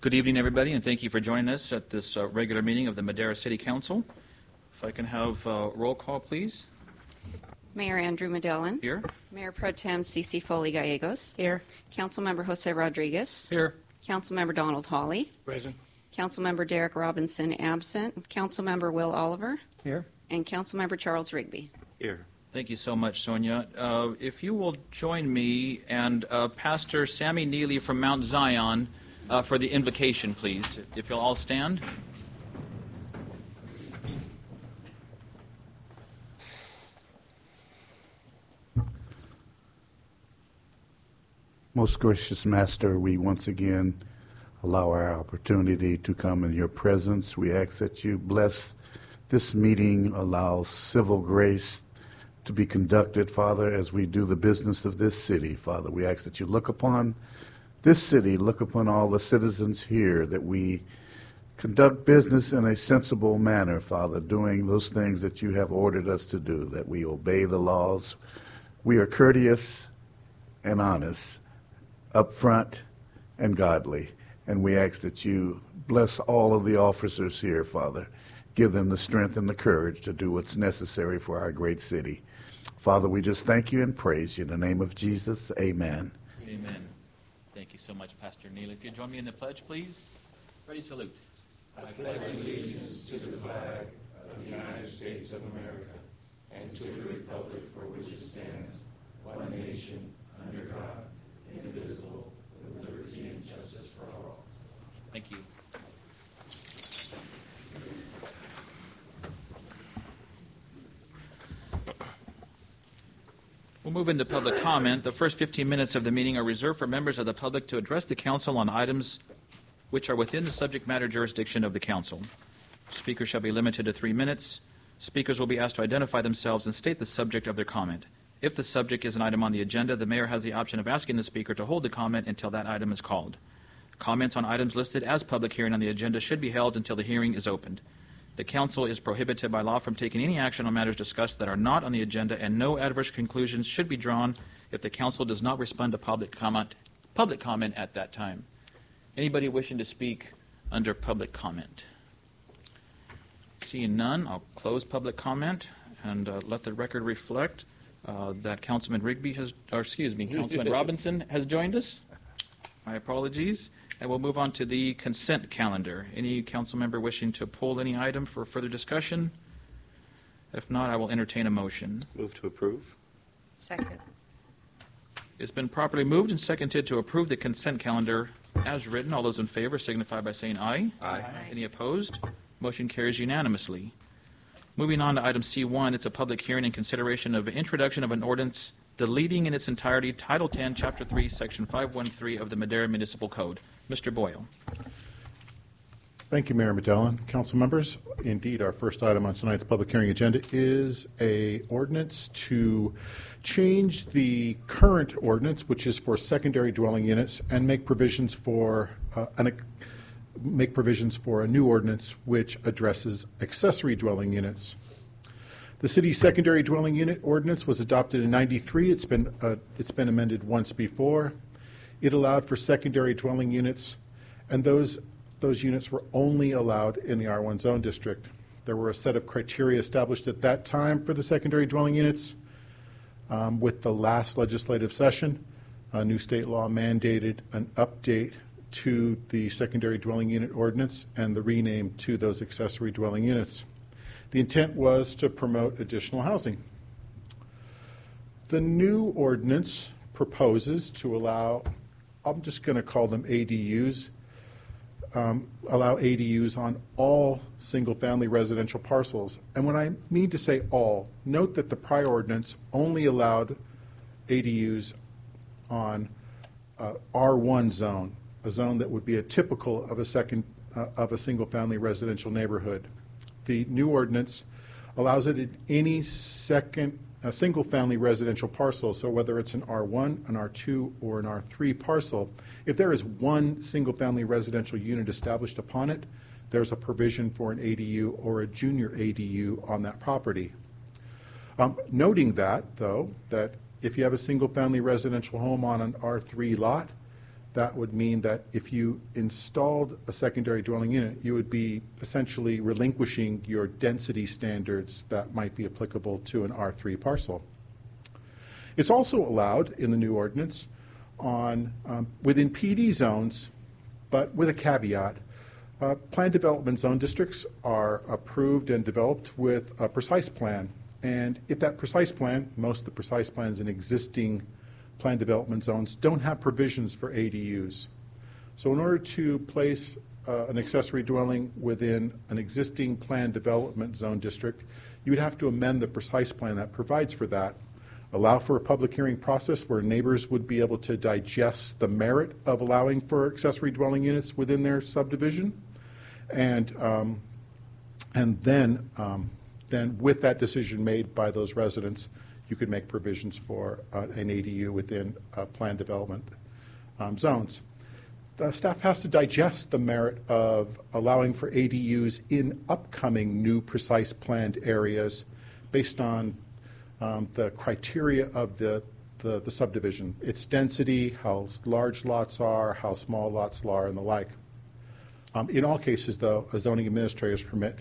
Good evening, everybody, and thank you for joining us at this regular meeting of the Madera City Council. If I can have roll call, please. Mayor Andrew Medellin. Here. Mayor Pro Tem Cece Foley Gallegos. Here. Councilmember Jose Rodriguez. Here. Councilmember Donald Hawley. Present. Councilmember Derek Robinson absent. Councilmember Will Oliver. Here. And Councilmember Charles Rigby. Here. Thank you so much, Sonia. If you will join me and Pastor Sammy Neely from Mount Zion for the invocation, please. If you'll all stand. Most gracious Master, we once again allow our opportunity to come in your presence. We ask that you bless this meeting, allow civil grace to be conducted, Father, as we do the business of this city. Father, we ask that you look upon this city, look upon all the citizens here, that we conduct business in a sensible manner, Father, doing those things that you have ordered us to do, that we obey the laws. We are courteous and honest, upfront and godly, and we ask that you bless all of the officers here, Father. Give them the strength and the courage to do what's necessary for our great city. Father, we just thank you and praise you. In the name of Jesus, amen. Amen. Thank you so much, Pastor Neely. If you join me in the pledge, please. Ready, salute. I pledge allegiance to the flag of the United States of America and to the republic for which it stands, one nation, under God, indivisible, with liberty and justice for all. Thank you. We'll move into public comment. The first 15 minutes of the meeting are reserved for members of the public to address the council on items which are within the subject matter jurisdiction of the council. Speakers shall be limited to 3 minutes. Speakers will be asked to identify themselves and state the subject of their comment. If the subject is an item on the agenda, the mayor has the option of asking the speaker to hold the comment until that item is called. Comments on items listed as public hearing on the agenda should be held until the hearing is opened. The council is prohibited by law from taking any action on matters discussed that are not on the agenda, and no adverse conclusions should be drawn if the council does not respond to public comment at that time. Anybody wishing to speak under public comment? Seeing none, I'll close public comment and let the record reflect that Councilman Robinson has joined us. My apologies. And we'll move on to the consent calendar. Any council member wishing to pull any item for further discussion? If not, I will entertain a motion. Move to approve. Second. It's been properly moved and seconded to approve the consent calendar as written. All those in favor signify by saying aye. Aye. Any opposed? Motion carries unanimously. Moving on to item C1, it's a public hearing in consideration of introduction of an ordinance deleting in its entirety Title 10, Chapter 3, Section 513 of the Madera Municipal Code. Mr. Boyle. Thank you, Mayor Medellin. Council members, indeed, our first item on tonight's public hearing agenda is a ordinance to change the current ordinance, which is for secondary dwelling units, and make provisions for a new ordinance which addresses accessory dwelling units. The city's secondary dwelling unit ordinance was adopted in '93. It's been amended once before. It allowed for secondary dwelling units, and those units were only allowed in the R1 zone district. There were a set of criteria established at that time for the secondary dwelling units. With the last legislative session, a new state law mandated an update to the secondary dwelling unit ordinance and the rename to those accessory dwelling units. The intent was to promote additional housing. The new ordinance proposes to allow, I'm just going to call them ADUs, allow ADUs on all single-family residential parcels. And when I mean to say all, note that the prior ordinance only allowed ADUs on R1 zone, a zone that would be a typical of a single-family residential neighborhood. The new ordinance allows it in any single-family residential parcel, so whether it's an R1, an R2, or an R3 parcel, if there is one single-family residential unit established upon it, there's a provision for an ADU or a junior ADU on that property. Noting that, though, that if you have a single-family residential home on an R3 lot, that would mean that if you installed a secondary dwelling unit, you would be essentially relinquishing your density standards that might be applicable to an R3 parcel. It's also allowed in the new ordinance on within PD zones, but with a caveat. Planned development zone districts are approved and developed with a precise plan. And if that precise plan, most of the precise plans in existing planned development zones don't have provisions for ADUs. So in order to place an accessory dwelling within an existing planned development zone district, you would have to amend the precise plan that provides for that, allow for a public hearing process where neighbors would be able to digest the merit of allowing for accessory dwelling units within their subdivision, and then with that decision made by those residents, you could make provisions for an ADU within planned development zones. The staff has to digest the merit of allowing for ADUs in upcoming new precise planned areas based on the criteria of the subdivision, its density, how large lots are, how small lots are, and the like. In all cases, though, a zoning administrator's permit,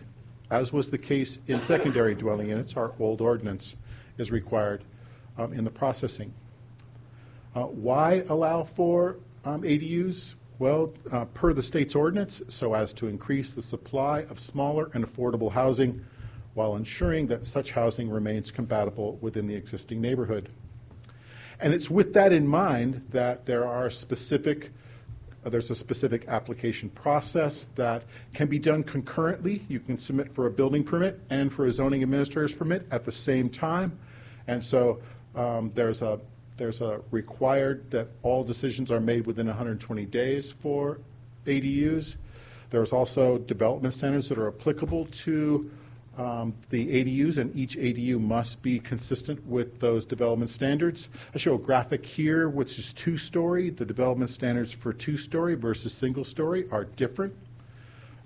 as was the case in secondary dwelling units, our old ordinance, is required in the processing. Why allow for ADUs? Well, per the state's ordinance, so as to increase the supply of smaller and affordable housing while ensuring that such housing remains compatible within the existing neighborhood. And it's with that in mind that there's a specific application process that can be done concurrently. You can submit for a building permit and for a zoning administrator's permit at the same time. And so there's a required that all decisions are made within 120 days for ADUs. There's also development standards that are applicable to the ADUs, and each ADU must be consistent with those development standards. I show a graphic here which is two-story. The development standards for two-story versus single-story are different.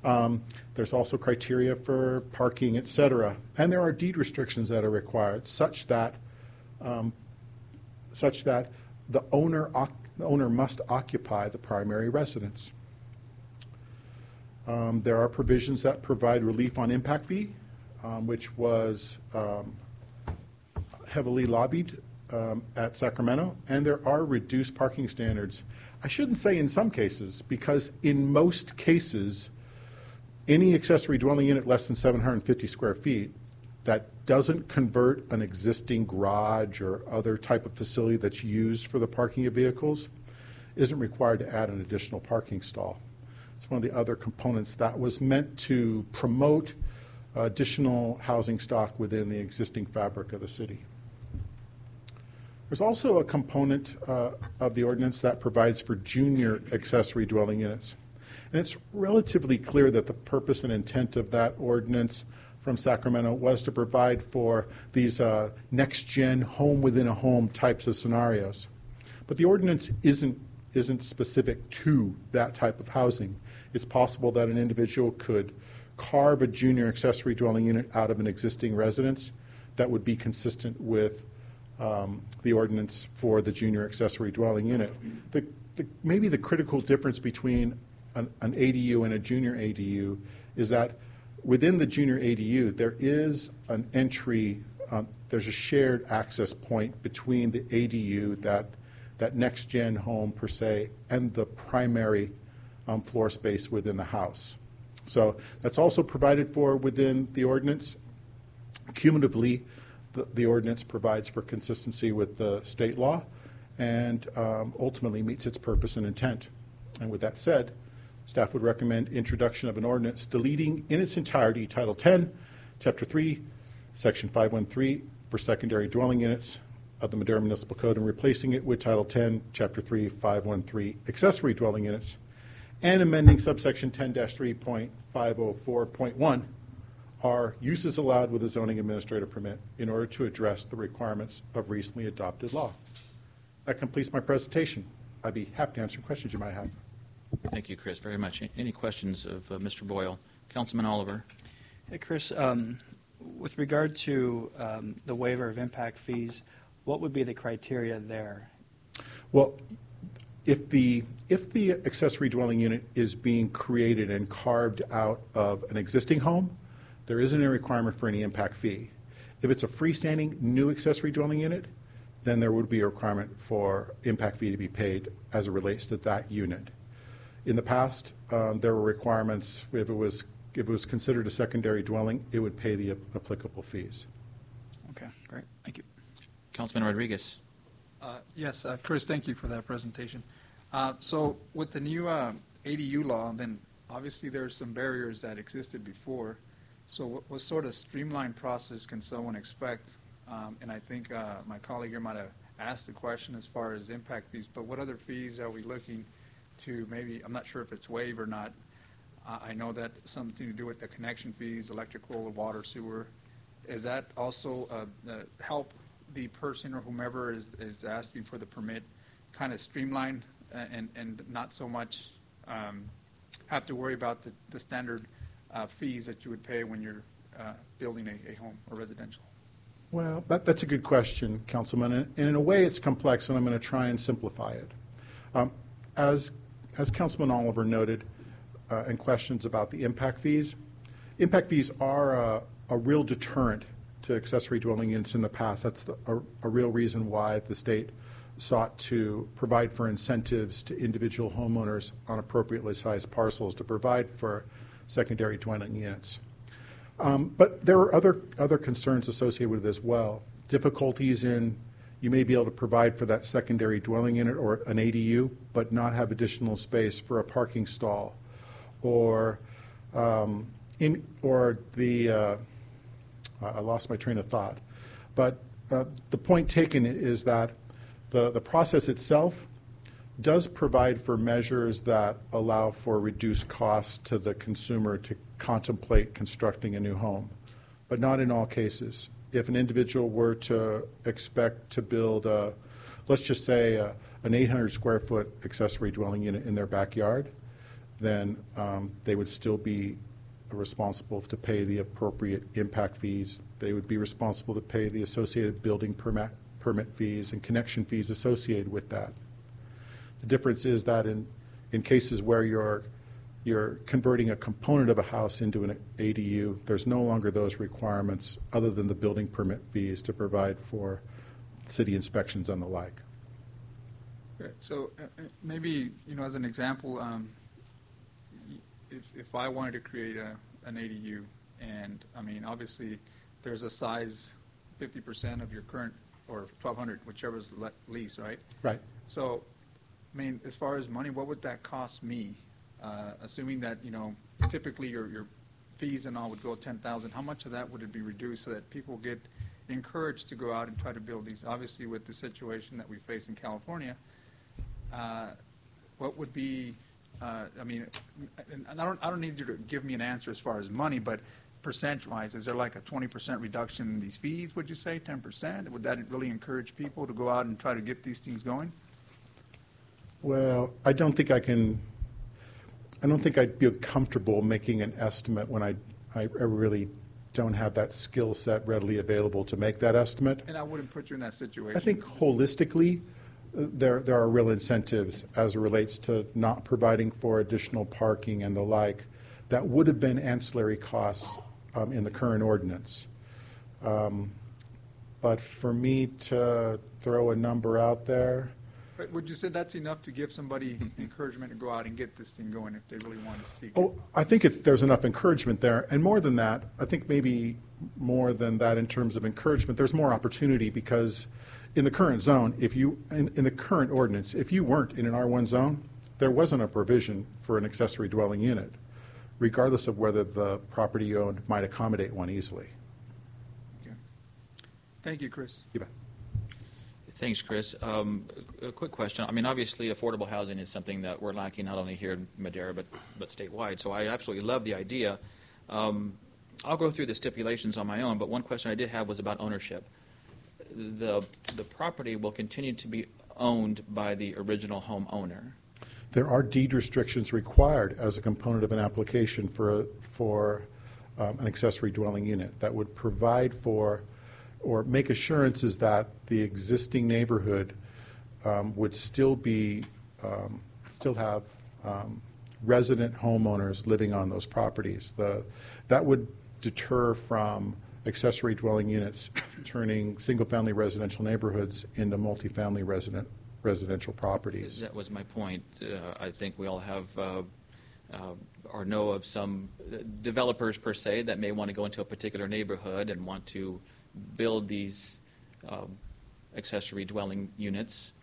There's also criteria for parking, et cetera. And there are deed restrictions that are required such that the owner must occupy the primary residence. There are provisions that provide relief on impact fee, which was heavily lobbied at Sacramento, and there are reduced parking standards. I shouldn't say in some cases, because in most cases, any accessory dwelling unit less than 750 square feet that doesn't convert an existing garage or other type of facility that's used for the parking of vehicles isn't required to add an additional parking stall. It's one of the other components that was meant to promote additional housing stock within the existing fabric of the city. There's also a component of the ordinance that provides for junior accessory dwelling units. And it's relatively clear that the purpose and intent of that ordinance from Sacramento was to provide for these next-gen home within a home types of scenarios. But the ordinance isn't specific to that type of housing. It's possible that an individual could carve a junior accessory dwelling unit out of an existing residence that would be consistent with the ordinance for the junior accessory dwelling unit. Maybe the critical difference between an ADU and a junior ADU is that within the junior ADU, there is an entry, there's a shared access point between the ADU, that next-gen home per se, and the primary floor space within the house. So that's also provided for within the ordinance. Cumulatively, the ordinance provides for consistency with the state law and ultimately meets its purpose and intent. And with that said, staff would recommend introduction of an ordinance deleting in its entirety Title 10, Chapter 3, Section 513 for secondary dwelling units of the Madera Municipal Code and replacing it with Title 10, Chapter 3, 513 accessory dwelling units, and amending subsection 10-3.504.1 are uses allowed with a zoning administrator permit in order to address the requirements of recently adopted law. That completes my presentation. I'd be happy to answer questions you might have. Thank you, Chris, very much. Any questions of Mr. Boyle? Councilman Oliver. Hey, Chris, with regard to the waiver of impact fees, what would be the criteria there? Well, If the accessory dwelling unit is being created and carved out of an existing home, there isn't a requirement for any impact fee. If it's a freestanding new accessory dwelling unit, then there would be a requirement for impact fee to be paid as it relates to that unit. In the past, there were requirements. If it was considered a secondary dwelling, it would pay the applicable fees. Okay, great. Thank you. Councilman Rodriguez. Yes, Chris, thank you for that presentation. So with the new ADU law, then obviously there are some barriers that existed before. So what sort of streamlined process can someone expect? And I think my colleague here might have asked the question as far as impact fees, but what other fees are we looking to maybe, I'm not sure if it's waived or not. I know that something to do with the connection fees, electrical, water, sewer. Is that also help the person or whomever is asking for the permit kind of streamline and not so much have to worry about the standard fees that you would pay when you're building a home or residential? Well, that's a good question, Councilman. And in a way, it's complex, and I'm going to try and simplify it. As Councilman Oliver noted in questions about the impact fees are a real deterrent to accessory dwelling units in the past. That's a real reason why the state sought to provide for incentives to individual homeowners on appropriately sized parcels to provide for secondary dwelling units. But there are other concerns associated with it as well. Difficulties in you may be able to provide for that secondary dwelling unit or an ADU, but not have additional space for a parking stall, or I lost my train of thought. But the point taken is that the process itself does provide for measures that allow for reduced costs to the consumer to contemplate constructing a new home, but not in all cases. If an individual were to expect to build, let's just say, an 800 square foot accessory dwelling unit in their backyard, then they would still be responsible to pay the appropriate impact fees. They would be responsible to pay the associated building permit fees and connection fees associated with that. The difference is that in cases where you're converting a component of a house into an ADU, there's no longer those requirements other than the building permit fees to provide for city inspections and the like. Okay, so maybe, as an example, if I wanted to create an ADU, and obviously there's a size 50% of your current, or 1,200, whichever's lease, right? Right. So, as far as money, what would that cost me? Assuming that, typically your fees and all would go $10,000, how much of that would it be reduced so that people get encouraged to go out and try to build these? Obviously, with the situation that we face in California, what would be, and I don't need you to give me an answer as far as money, but percentage-wise, is there like a 20% reduction in these fees, would you say, 10%? Would that really encourage people to go out and try to get these things going? Well, I don't think I'd feel comfortable making an estimate when I really don't have that skill set readily available to make that estimate. And I wouldn't put you in that situation. I think holistically, there are real incentives as it relates to not providing for additional parking and the like that would have been ancillary costs in the current ordinance. But for me to throw a number out there, but would you say that's enough to give somebody encouragement to go out and get this thing going if they really want to seek it? Oh, I think there's enough encouragement there. And more than that, I think maybe more than that in terms of encouragement, there's more opportunity because in the current zone, in the current ordinance, if you weren't in an R1 zone, there wasn't a provision for an accessory dwelling unit, regardless of whether the property you owned might accommodate one easily. Okay. Thank you, Chris. You bet. Thanks, Chris. A quick question. Obviously, affordable housing is something that we're lacking not only here in Madera but statewide. So I absolutely love the idea. I'll go through the stipulations on my own, but one question I did have was about ownership. The property will continue to be owned by the original homeowner. There are deed restrictions required as a component of an application for an accessory dwelling unit that would provide for or make assurances that the existing neighborhood would still be resident homeowners living on those properties. That would deter from accessory dwelling units turning single-family residential neighborhoods into multifamily residential properties. That was my point. I think we all have or know of some developers per se that may want to go into a particular neighborhood and want to build these accessory dwelling units,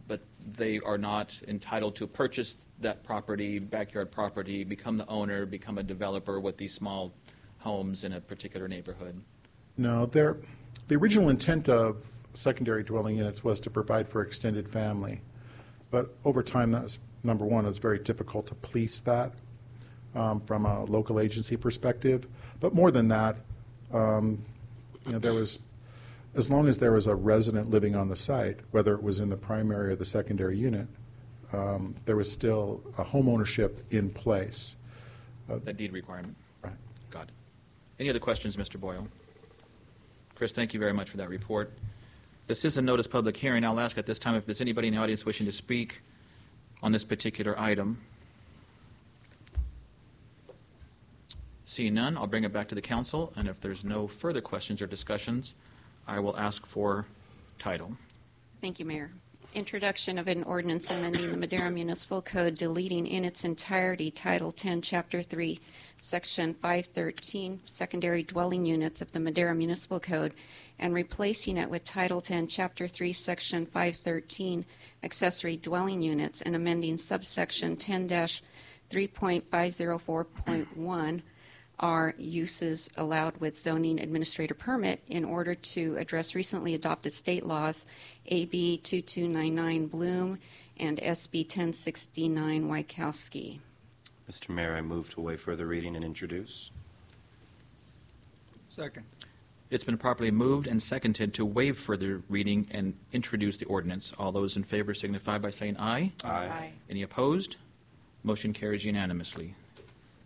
but they are not entitled to purchase that property, backyard property, become the owner, become a developer with these small homes in a particular neighborhood. No, the original intent of secondary dwelling units was to provide for extended family, but over time, that's number one, it was very difficult to police that from a local agency perspective. But more than that, there was, as long as there was a resident living on the site, whether it was in the primary or the secondary unit, there was still a home ownership in place. That deed requirement. Right. Got it. Any other questions, Mr. Boyle? Chris, thank you very much for that report. This is a notice public hearing. I'll ask at this time if there's anybody in the audience wishing to speak on this particular item. Seeing none, I'll bring it back to the council, and if there's no further questions or discussions, I will ask for title. Thank you, Mayor. Introduction of an ordinance amending the Madera Municipal Code, deleting in its entirety Title 10, Chapter 3, Section 513, Secondary Dwelling Units of the Madera Municipal Code, and replacing it with Title 10, Chapter 3, Section 513, Accessory Dwelling Units, and amending subsection 10-3.504.1 are uses allowed with zoning administrator permit in order to address recently adopted state laws, AB 2299 Bloom and SB 1069 Wykowski. Mr. Mayor, I move to waive further reading and introduce. Second. It's been properly moved and seconded to waive further reading and introduce the ordinance. All those in favor signify by saying aye. Aye. Any opposed? Motion carries unanimously.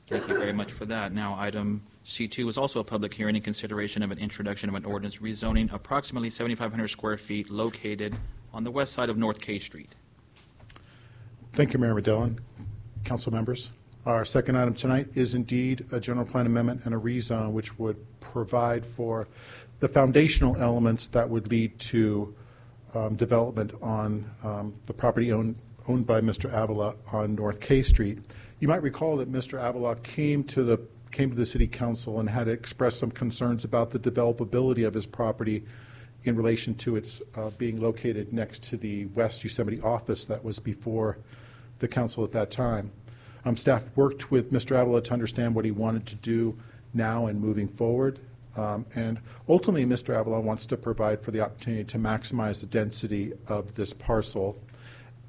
Thank you very much for that. Now, item C2 is also a public hearing in consideration of an introduction of an ordinance rezoning approximately 7,500 square feet located on the west side of North K Street. Thank you, Mayor Medellin. Council members, our second item tonight is indeed a general plan amendment and a rezone which would provide for the foundational elements that would lead to development on the property owned by Mr. Avila on North K Street. You might recall that Mr. Avila came to the City Council and had expressed some concerns about the developability of his property in relation to its being located next to the West Yosemite office that was before the council at that time. Staff worked with Mr. Avila to understand what he wanted to do now and moving forward. And ultimately, Mr. Avila wants to provide for the opportunity to maximize the density of this parcel.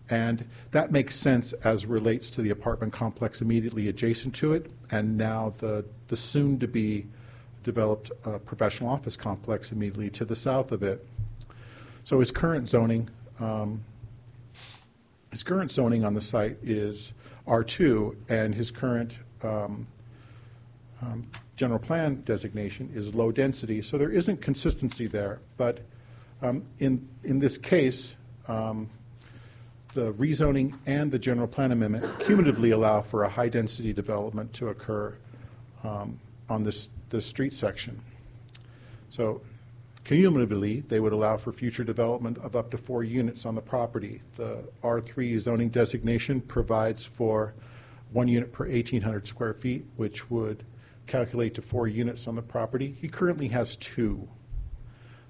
And that makes sense as relates to the apartment complex immediately adjacent to it, and now the soon-to-be developed professional office complex immediately to the south of it. So his current zoning on the site is R2, and his current general plan designation is low density. So there isn't consistency there. But in this case, the rezoning and the general plan amendment cumulatively allow for a high-density development to occur on this street section. So cumulatively, they would allow for future development of up to 4 units on the property. The R3 zoning designation provides for 1 unit per 1,800 square feet, which would calculate to 4 units on the property. He currently has 2.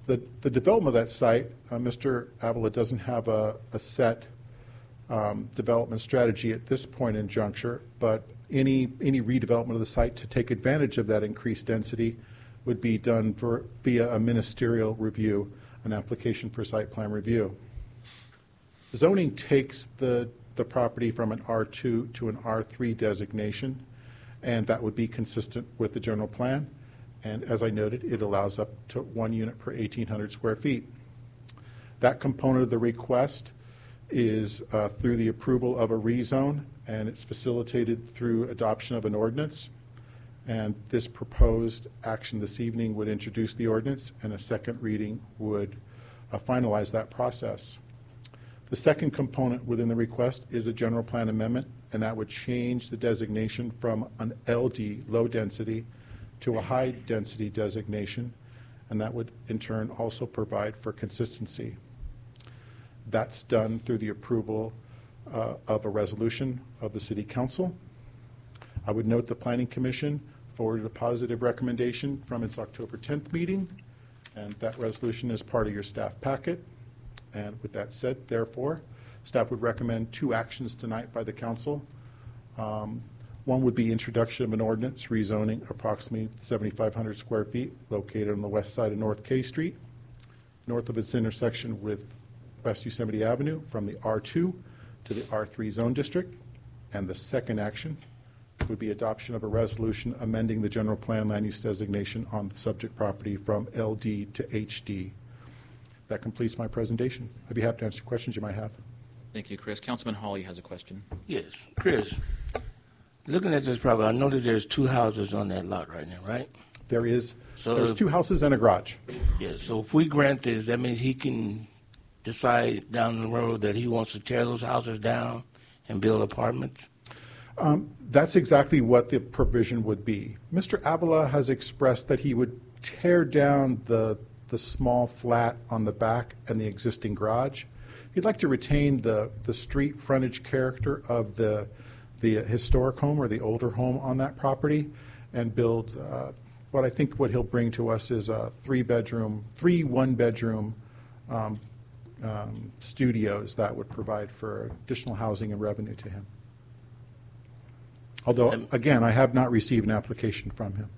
The development of that site, Mr. Avila doesn't have a set development strategy at this point in juncture, but any redevelopment of the site to take advantage of that increased density would be done via a ministerial review, an application for site plan review. Zoning takes the property from an R2 to an R3 designation, and that would be consistent with the general plan. And as I noted, it allows up to 1 unit per 1,800 square feet. That component of the request is through the approval of a rezone, and it's facilitated through adoption of an ordinance. And this proposed action this evening would introduce the ordinance, and a second reading would finalize that process. The second component within the request is a general plan amendment, and that would change the designation from an LD, low density, to a high density designation, and that would in turn also provide for consistency. That's done through the approval of a resolution of the City Council. I would note the Planning Commission forwarded a positive recommendation from its October 10th meeting, and that resolution is part of your staff packet. And with that said, therefore, staff would recommend two actions tonight by the council. One would be introduction of an ordinance rezoning approximately 7,500 square feet located on the west side of North K Street, north of its intersection with West Yosemite Avenue, from the R2 to the R3 zone district. And the second action would be adoption of a resolution amending the general plan land use designation on the subject property from LD to HD. That completes my presentation. I'd be happy to answer questions you might have. Thank you, Chris. Councilman Hawley has a question. Yes, Chris, looking at this property, I noticed there's two houses on that lot right now, right? There's So- two houses and a garage. Yes, so if we grant this, that means he can decide down the road that he wants to tear those houses down and build apartments? That's exactly what the provision would be. Mr. Avila has expressed that he would tear down the small flat on the back and the existing garage. He'd like to retain the street frontage character of the historic home or the older home on that property and build what I think what he'll bring to us is a three one-bedroom studios that would provide for additional housing and revenue to him. Although, again, I have not received an application from him.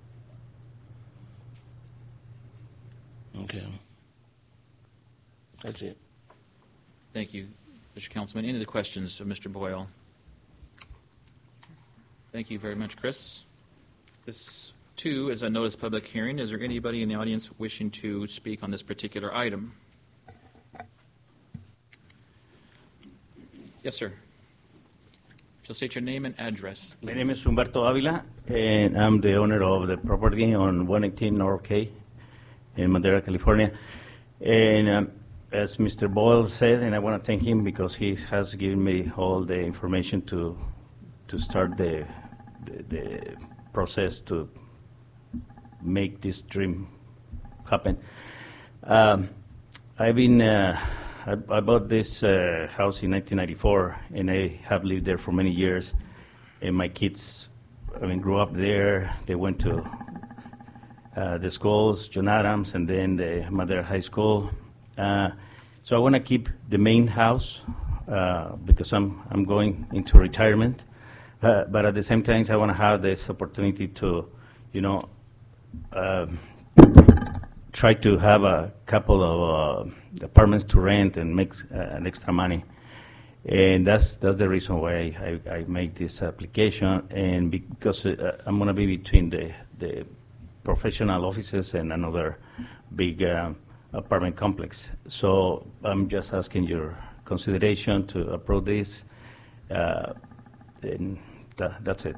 Okay. That's it. Thank you, Mr. Councilman. Any other questions of Mr. Boyle? Thank you very much, Chris. This, too, is a notice public hearing. Is there anybody in the audience wishing to speak on this particular item? Yes, sir. If you'll state your name and address. My name is Humberto Avila, and I'm the owner of the property on 118 North K in Madera, California. And as Mr. Boyle said, and I want to thank him because he has given me all the information to start the process to make this dream happen. I bought this house in 1994, and I have lived there for many years. And my kids, grew up there. They went to the schools, John Adams, and then the Madera High School. So I want to keep the main house because I'm going into retirement. But at the same time, I want to have this opportunity to, try to have a couple of apartments to rent and make an extra money. And that's the reason why I make this application, and because I'm going to be between the professional offices and another big apartment complex. So I'm just asking your consideration to approve this, and that's it.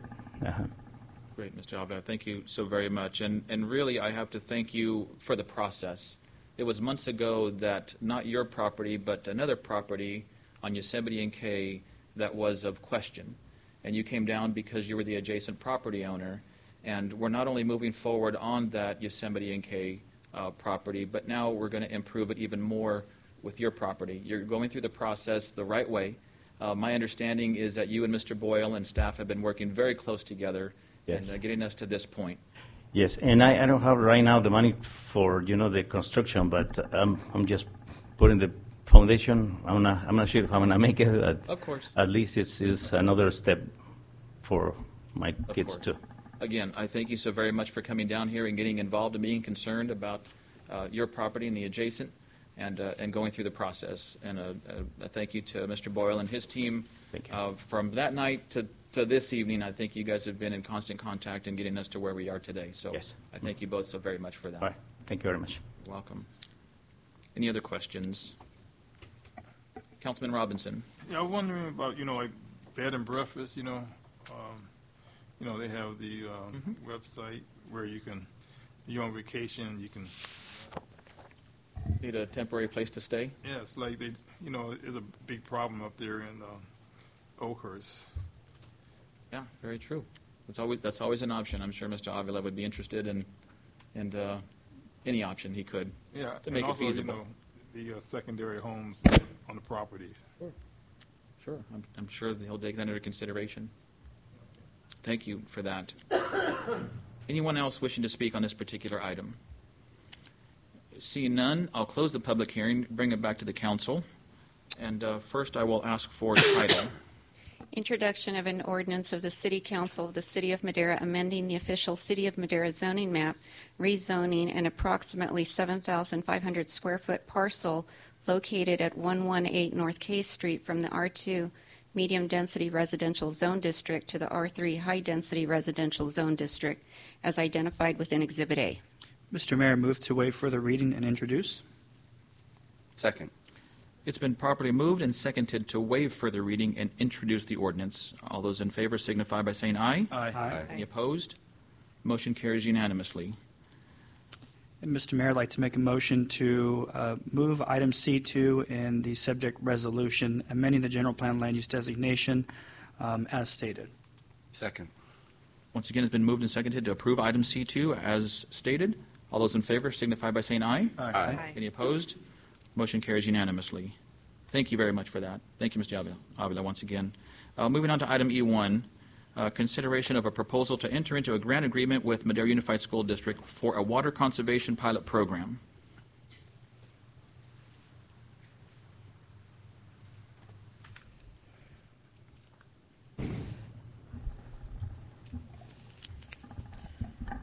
Great, Mr. Avila. Thank you so very much. And really, I have to thank you for the process. It was months ago that not your property, but another property on Yosemite and K that was of question. And you came down because you were the adjacent property owner. And we're not only moving forward on that Yosemite and K property, but now we're going to improve it even more with your property. You're going through the process the right way. My understanding is that you and Mr. Boyle and staff have been working very close together. Yes. And getting us to this point. Yes, and I don't have right now the money for the construction, but I'm just putting the foundation. I'm not sure if I'm gonna make it. Of course. At least it's another step for my kids course. too. Again, I thank you so very much for coming down here and getting involved and being concerned about your property and the adjacent, and going through the process. And a thank you to Mr. Boyle and his team. Thank you. From that night to this evening, I think you guys have been in constant contact and getting us to where we are today. So Yes. I thank you both so very much for that. All right, thank you very much. You're welcome. Any other questions? Councilman Robinson. Yeah, I'm wondering about, like bed and breakfast, they have the website where you're on vacation, you can Need a temporary place to stay? Yes, like they, it's a big problem up there in Oakhurst. Yeah, very true. That's always an option. I'm sure Mr. Avila would be interested in any option he could Yeah, to make and also, it feasible. The secondary homes on the properties. Sure. I'm sure that he'll take that into consideration. Thank you for that. Anyone else wishing to speak on this particular item? Seeing none, I'll close the public hearing, bring it back to the council. And first I will ask for title. Introduction of an ordinance of the City Council of the City of Madera amending the official City of Madera zoning map, rezoning an approximately 7,500 square foot parcel located at 118 North K Street from the R2 Medium Density Residential Zone District to the R3 High Density Residential Zone District as identified within Exhibit A. Mr. Mayor, move to waive further reading and introduce. Second. It's been properly moved and seconded to waive further reading and introduce the ordinance. All those in favor signify by saying aye. Aye. Any opposed? Motion carries unanimously. And Mr. Mayor, I'd like to make a motion to move item C2 in the subject resolution, amending the general plan land use designation as stated. Second. Once again, it's been moved and seconded to approve item C2 as stated. All those in favor signify by saying aye. Aye. Any opposed? Motion carries unanimously. Thank you very much for that. Thank you, Mr. Avila, once again. Moving on to item E1, consideration of a proposal to enter into a grant agreement with Madera Unified School District for a water conservation pilot program.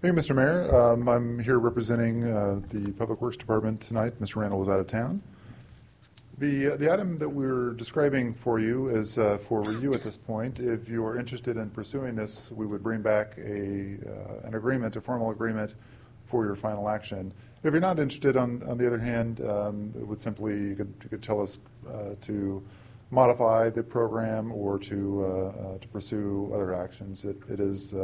Thank you, Mr. Mayor. I'm here representing the Public Works Department tonight. Mr. Randall was out of town. The item that we're describing for you is for review at this point. If you are interested in pursuing this, we would bring back an agreement, a formal agreement for your final action. If you're not interested, on the other hand, it would simply, you could tell us to modify the program or to pursue other actions. It is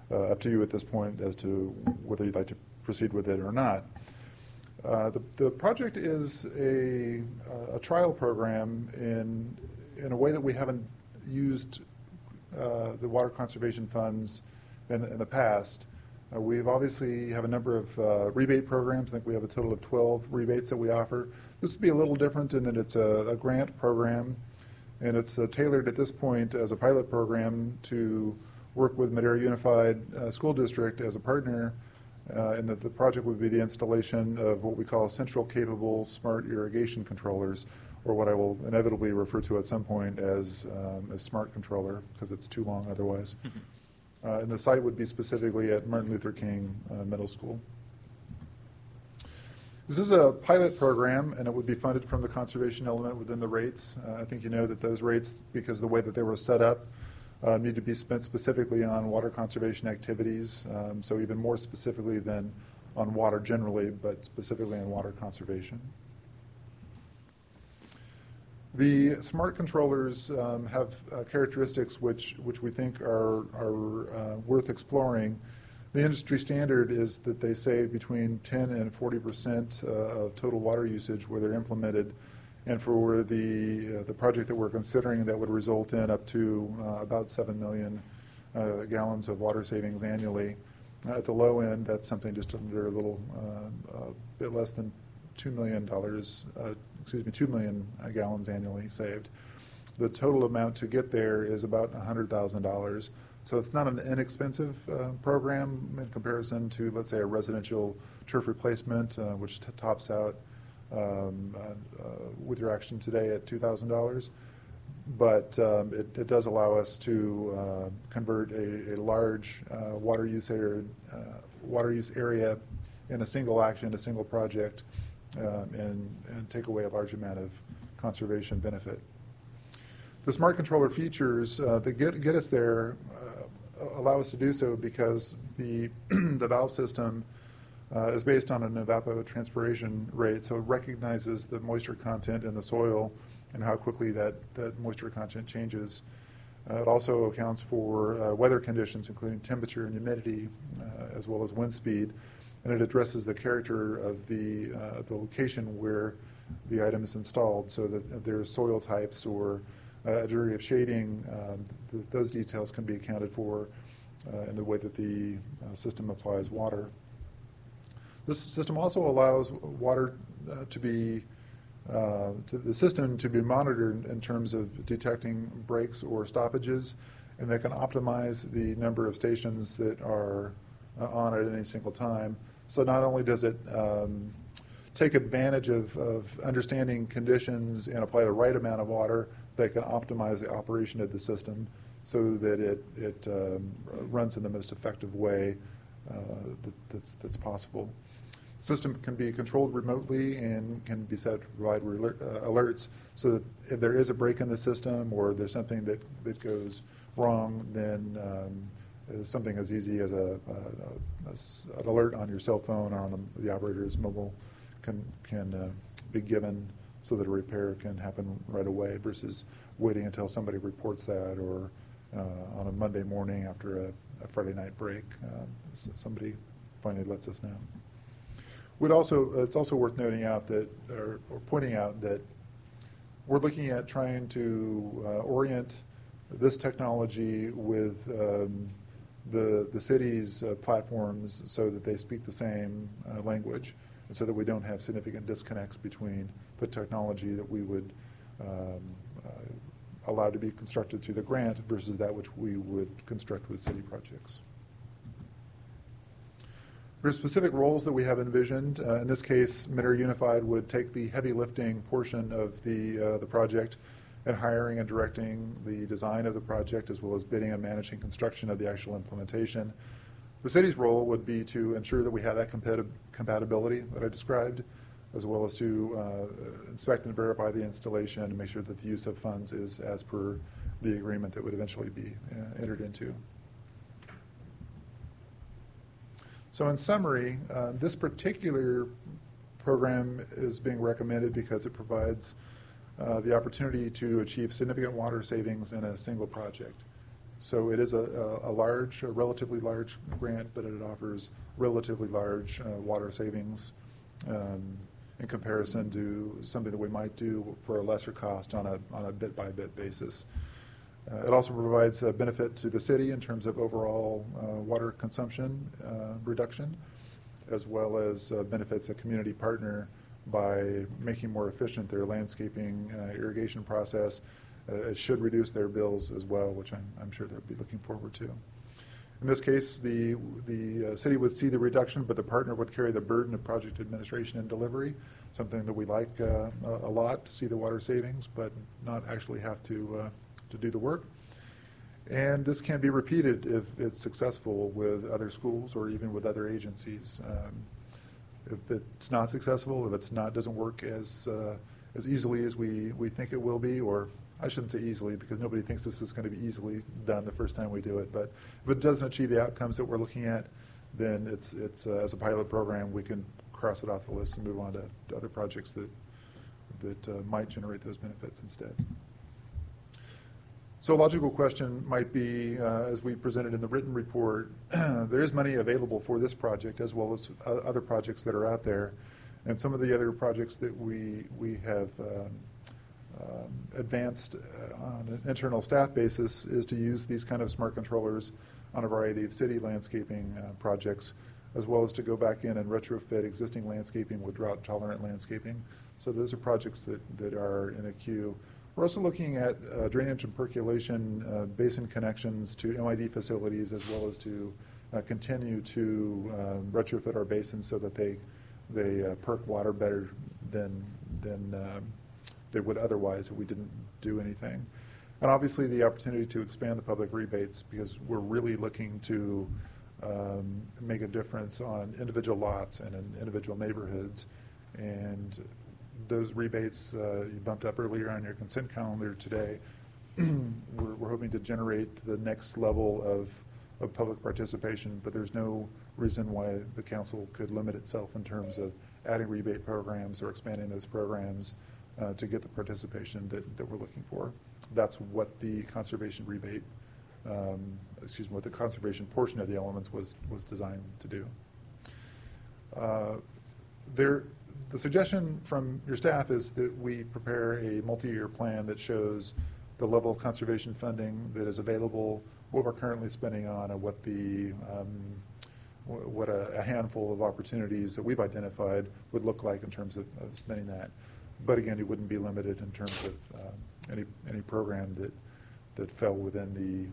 up to you at this point as to whether you'd like to proceed with it or not. The project is a trial program in a way that we haven't used the water conservation funds in the past. We've obviously have a number of rebate programs. I think we have a total of 12 rebates that we offer. This would be a little different in that it's a grant program, and it's tailored at this point as a pilot program to work with Madera Unified School District as a partner, and that the project would be the installation of what we call central capable smart irrigation controllers, or what I will inevitably refer to at some point as a smart controller, because it's too long otherwise. And the site would be specifically at Martin Luther King Middle School. This is a pilot program, and it would be funded from the conservation element within the rates. I think you know that those rates, because of the way that they were set up, need to be spent specifically on water conservation activities, so even more specifically than on water generally, but specifically on water conservation. The smart controllers have characteristics which we think are worth exploring. The industry standard is that they save between 10 and 40% of total water usage where they're implemented. And for the project that we're considering, that would result in up to about 7 million gallons of water savings annually. At the low end, that's something just under a little bit less than $2 million, 2 million gallons annually saved. The total amount to get there is about $100,000. So it's not an inexpensive program in comparison to, let's say, a residential turf replacement, which tops out with your action today at $2,000, but it does allow us to convert a large water use area in a single action, a single project, and take away a large amount of conservation benefit. The smart controller features that get us there allow us to do so because the the valve system is based on an evapotranspiration rate, so it recognizes the moisture content in the soil and how quickly that moisture content changes. It also accounts for weather conditions, including temperature and humidity, as well as wind speed. and it addresses the character of the location where the item is installed, so that if there's soil types or a degree of shading, those details can be accounted for in the way that the system applies water. This system also allows water to the system to be monitored in terms of detecting breaks or stoppages, and they can optimize the number of stations that are on at any single time. So not only does it take advantage of understanding conditions and apply the right amount of water, they can optimize the operation of the system so that it runs in the most effective way that's possible. The system can be controlled remotely and can be set to provide alerts so that if there is a break in the system or there's something that goes wrong, then something as easy as an alert on your cell phone or on the operator's mobile can be given so that a repair can happen right away versus waiting until somebody reports that, or on a Monday morning after a Friday night break, somebody finally lets us know. It's also worth noting out that, or pointing out that we're looking at trying to orient this technology with the city's platforms so that they speak the same language, and so that we don't have significant disconnects between the technology that we would allow to be constructed through the grant versus that which we would construct with city projects. There are specific roles that we have envisioned. In this case, Madera Unified would take the heavy lifting portion of the project and hiring and directing the design of the project, as well as bidding and managing construction of the actual implementation. The city's role would be to ensure that we have that compatibility that I described, as well as to inspect and verify the installation and make sure that the use of funds is as per the agreement that would eventually be entered into. So in summary, this particular program is being recommended because it provides the opportunity to achieve significant water savings in a single project. So it is a relatively large grant, but it offers relatively large water savings in comparison to something that we might do for a lesser cost on a bit-by-bit basis. It also provides a benefit to the city in terms of overall water consumption reduction, as well as benefits a community partner by making more efficient their landscaping irrigation process. It should reduce their bills as well, which I'm sure they'll be looking forward to. In this case, the city would see the reduction, but the partner would carry the burden of project administration and delivery, something that we like a lot, to see the water savings, but not actually have to do the work. And this can be repeated if it's successful with other schools or even with other agencies. If it's not successful, if it's doesn't work as easily as we think it will be, or I shouldn't say easily because nobody thinks this is going to be easily done the first time we do it, but if it doesn't achieve the outcomes that we're looking at, then it's as a pilot program, we can cross it off the list and move on to other projects that might generate those benefits instead. So a logical question might be, as we presented in the written report, there is money available for this project as well as other projects that are out there. And some of the other projects that we have advanced on an internal staff basis is to use these kind of smart controllers on a variety of city landscaping projects, as well as to go back in and retrofit existing landscaping with drought-tolerant landscaping. So those are projects that are in a queue. We're also looking at drainage and percolation basin connections to MID facilities, as well as to continue to retrofit our basins so that they perk water better than they would otherwise if we didn't do anything. And obviously the opportunity to expand the public rebates, because we're really looking to make a difference on individual lots and in individual neighborhoods. And those rebates you bumped up earlier on your consent calendar today, we're hoping to generate the next level of public participation, but there's no reason why the council could limit itself in terms of adding rebate programs or expanding those programs to get the participation that we're looking for. That's what the conservation rebate, what the conservation portion of the elements was designed to do. The suggestion from your staff is that we prepare a multi-year plan that shows the level of conservation funding that is available, what we're currently spending on, and what a handful of opportunities that we've identified would look like in terms of spending that. But again, it wouldn't be limited in terms of any program that fell within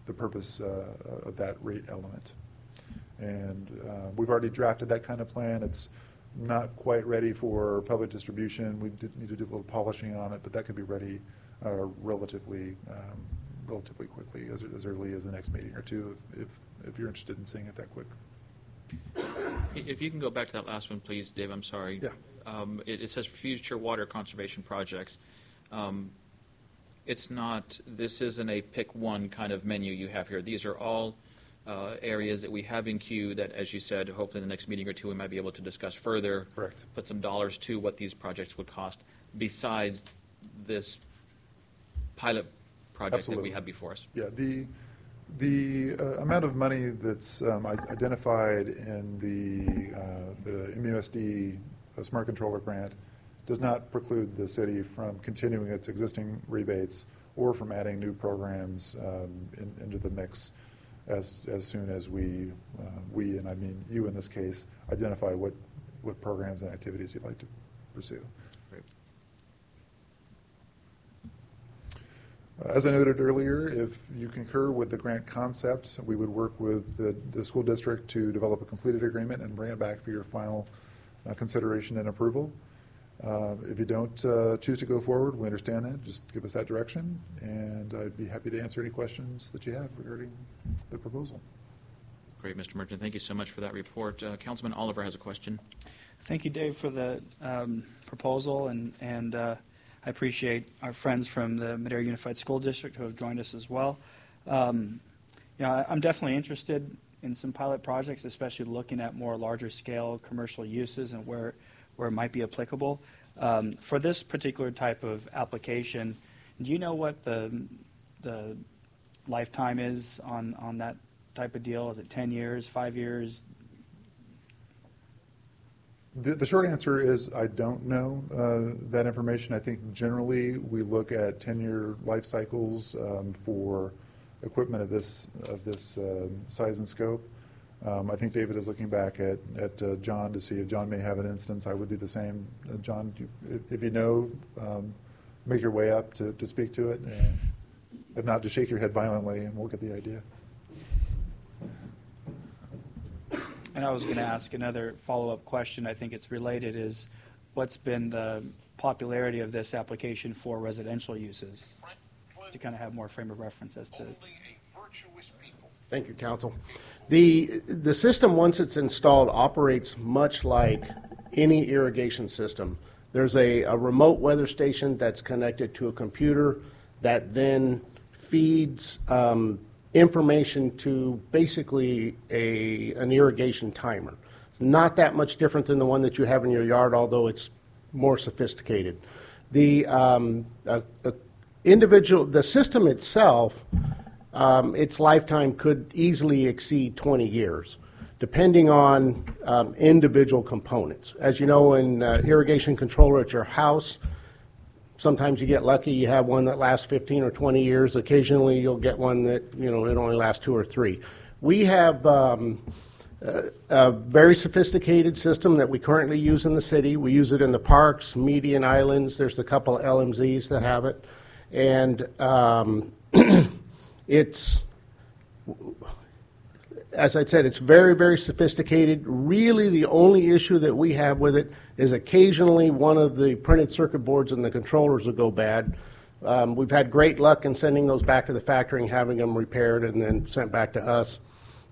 the purpose of that rate element. And we've already drafted that kind of plan. It's not quite ready for public distribution. We need to do a little polishing on it, but that could be ready relatively quickly, as early as the next meeting or two, if you're interested in seeing it that quick. If you can go back to that last one, please, Dave, I'm sorry. Yeah. It says future water conservation projects. This isn't a pick one kind of menu you have here. These are all areas that we have in queue that, as you said, hopefully in the next meeting or two we might be able to discuss further. Correct. Put some dollars to what these projects would cost besides this pilot project Absolutely. that we have before us. Yeah, the amount of money that's identified in the MUSD Smart Controller Grant does not preclude the city from continuing its existing rebates or from adding new programs into the mix as soon as we, and I mean you in this case, identify what programs and activities you'd like to pursue. Great. As I noted earlier, if you concur with the grant concept, we would work with the school district to develop a completed agreement and bring it back for your final consideration and approval. If you don't choose to go forward, we understand that. Just give us that direction, and I'd be happy to answer any questions that you have regarding the proposal. Great, Mr. Merchant. Thank you so much for that report. Councilman Oliver has a question. Thank you, Dave, for the proposal, and I appreciate our friends from the Madera Unified School District who have joined us as well. I'm definitely interested in some pilot projects, especially looking at more larger scale commercial uses and where it might be applicable. For this particular type of application, do you know what the lifetime is on that type of deal? Is it 10 years, 5 years? The short answer is I don't know that information. I think generally we look at 10-year life cycles for equipment of this size and scope. I think David is looking back at John to see if John may have an instance. I would do the same. John, if you know, make your way up to speak to it. And if not, just shake your head violently and we'll get the idea. And I was going to ask another follow-up question. I think it's related, is what's been the popularity of this application for residential uses, to kind of have more frame of reference as to. Thank you, Council. The system, once it's installed, operates much like any irrigation system. There's a remote weather station that's connected to a computer that then feeds information to basically an irrigation timer. It's not that much different than the one that you have in your yard, although it's more sophisticated. The system itself, its lifetime could easily exceed 20 years, depending on individual components. As you know, in irrigation controller at your house, sometimes you get lucky, you have one that lasts 15 or 20 years. Occasionally you'll get one that, it only lasts 2 or 3. We have a very sophisticated system that we currently use in the city. We use it in the parks, median islands. There's a couple of LMZs that have it. And it's, as I said, it's very, very sophisticated. Really, the only issue that we have with it is occasionally one of the printed circuit boards and the controllers will go bad. We've had great luck in sending those back to the factory and having them repaired and then sent back to us.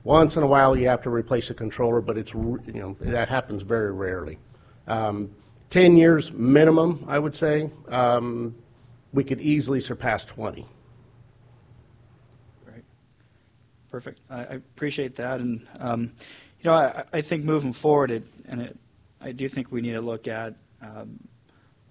Once in a while, you have to replace a controller, but it's that happens very rarely. 10 years minimum, I would say. We could easily surpass 20. Perfect. I appreciate that, and I think moving forward, I do think we need to look at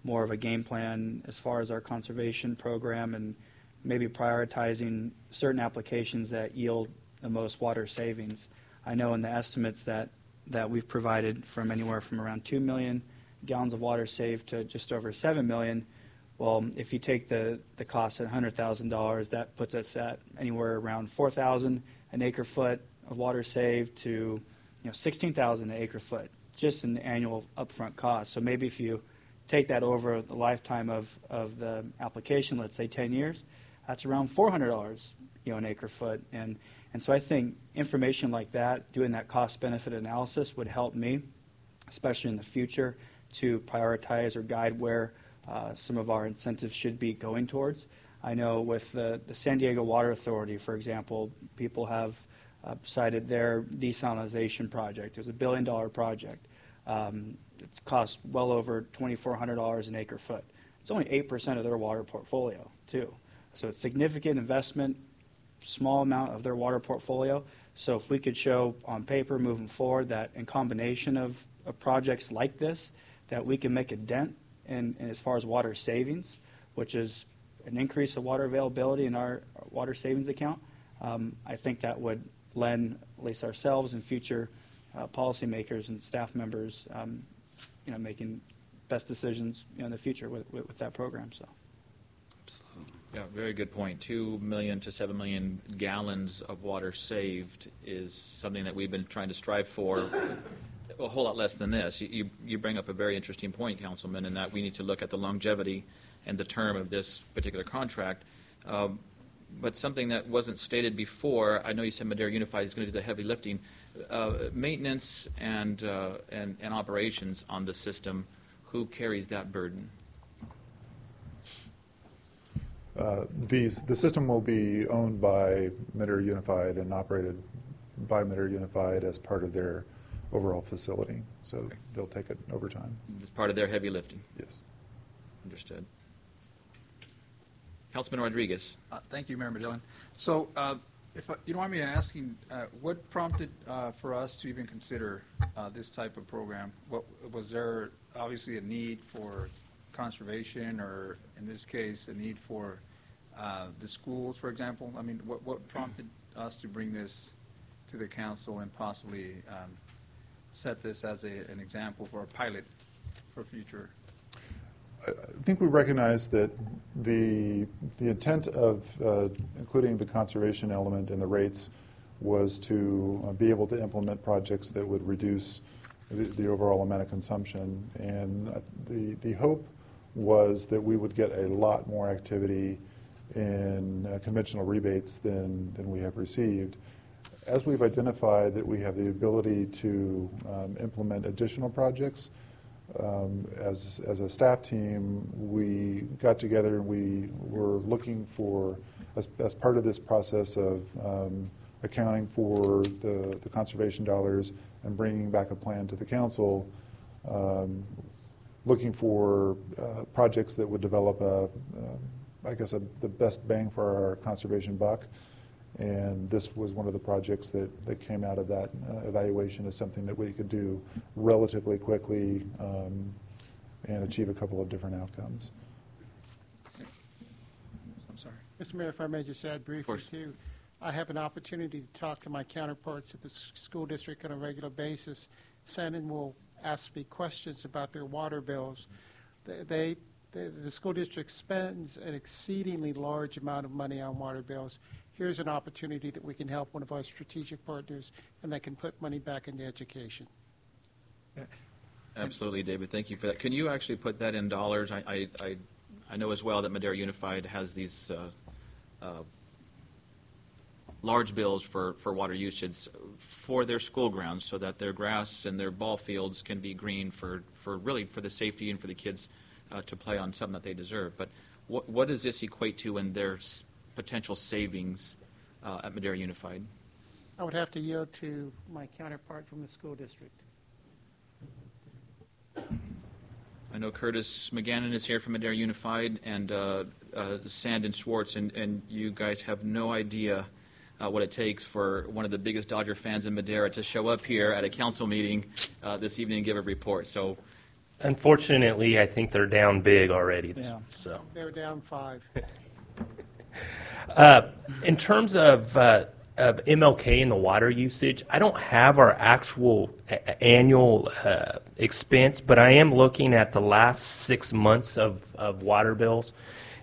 more of a game plan as far as our conservation program, and maybe prioritizing certain applications that yield the most water savings. I know in the estimates that that we've provided from anywhere from around 2 million gallons of water saved to just over 7 million. Well, if you take the cost at $100,000, that puts us at anywhere around 4,000 an acre foot of water saved to 16,000 an acre foot, just an annual upfront cost. So maybe if you take that over the lifetime of the application, let's say 10 years, that's around $400 an acre foot. And so I think information like that, doing that cost-benefit analysis would help me, especially in the future, to prioritize or guide where some of our incentives should be going towards. I know with the San Diego Water Authority, for example, people have cited their desalination project. It was $1 billion project. It's cost well over $2,400 an acre foot. It's only 8% of their water portfolio, too. So it's significant investment, small amount of their water portfolio. So if we could show on paper moving forward that in combination of projects like this, that we can make a dent in as far as water savings, which is an increase of water availability in our water savings account, I think that would lend at least ourselves and future policymakers and staff members, making best decisions in the future with that program. So, absolutely. Yeah, very good point. 2 million to 7 million gallons of water saved is something that we've been trying to strive for. A whole lot less than this. You bring up a very interesting point, Councilman, in that we need to look at the longevity and the term of this particular contract. But something that wasn't stated before, I know you said Madera Unified is going to do the heavy lifting. Maintenance and operations on the system, who carries that burden? The system will be owned by Madera Unified and operated by Madera Unified as part of their overall facility. So okay. They'll take it over time. It's part of their heavy lifting? Yes. Understood. Councilman Rodriguez. Thank you, Mayor Medellin. So if you don't mind me asking, what prompted for us to even consider this type of program? Was there obviously a need for conservation, or in this case, a need for the schools, for example? I mean, what prompted us to bring this to the council and possibly set this as an example for a pilot for future? I think we recognize that the intent of including the conservation element in the rates was to be able to implement projects that would reduce the overall amount of consumption. And the hope was that we would get a lot more activity in conventional rebates than we have received. As we've identified that we have the ability to implement additional projects, as a staff team, we got together and we were looking for, as part of this process of accounting for the conservation dollars and bringing back a plan to the council, looking for projects that would develop the best bang for our conservation buck. And this was one of the projects that came out of that evaluation as something that we could do relatively quickly and achieve a couple of different outcomes. I'm sorry. Mr. Mayor, if I may just add briefly, too. I have an opportunity to talk to my counterparts at the school district on a regular basis. Shannon will ask me questions about their water bills. The school district spends an exceedingly large amount of money on water bills. Here's an opportunity that we can help one of our strategic partners, and they can put money back into education. Absolutely, David. Thank you for that. Can you actually put that in dollars? I know as well that Madera Unified has these large bills for water usage for their school grounds, so that their grass and their ball fields can be green for the safety and for the kids to play on something that they deserve. But what does this equate to in their potential savings at Madera Unified? I would have to yield to my counterpart from the school district. I know Curtis McGannon is here from Madera Unified, and Sandon Schwartz, and you guys have no idea what it takes for one of the biggest Dodger fans in Madera to show up here at a council meeting this evening and give a report. So, unfortunately, I think they're down big already. So they're down 5. In terms of of MLK and the water usage, I don't have our actual annual expense, but I am looking at the last 6 months of water bills,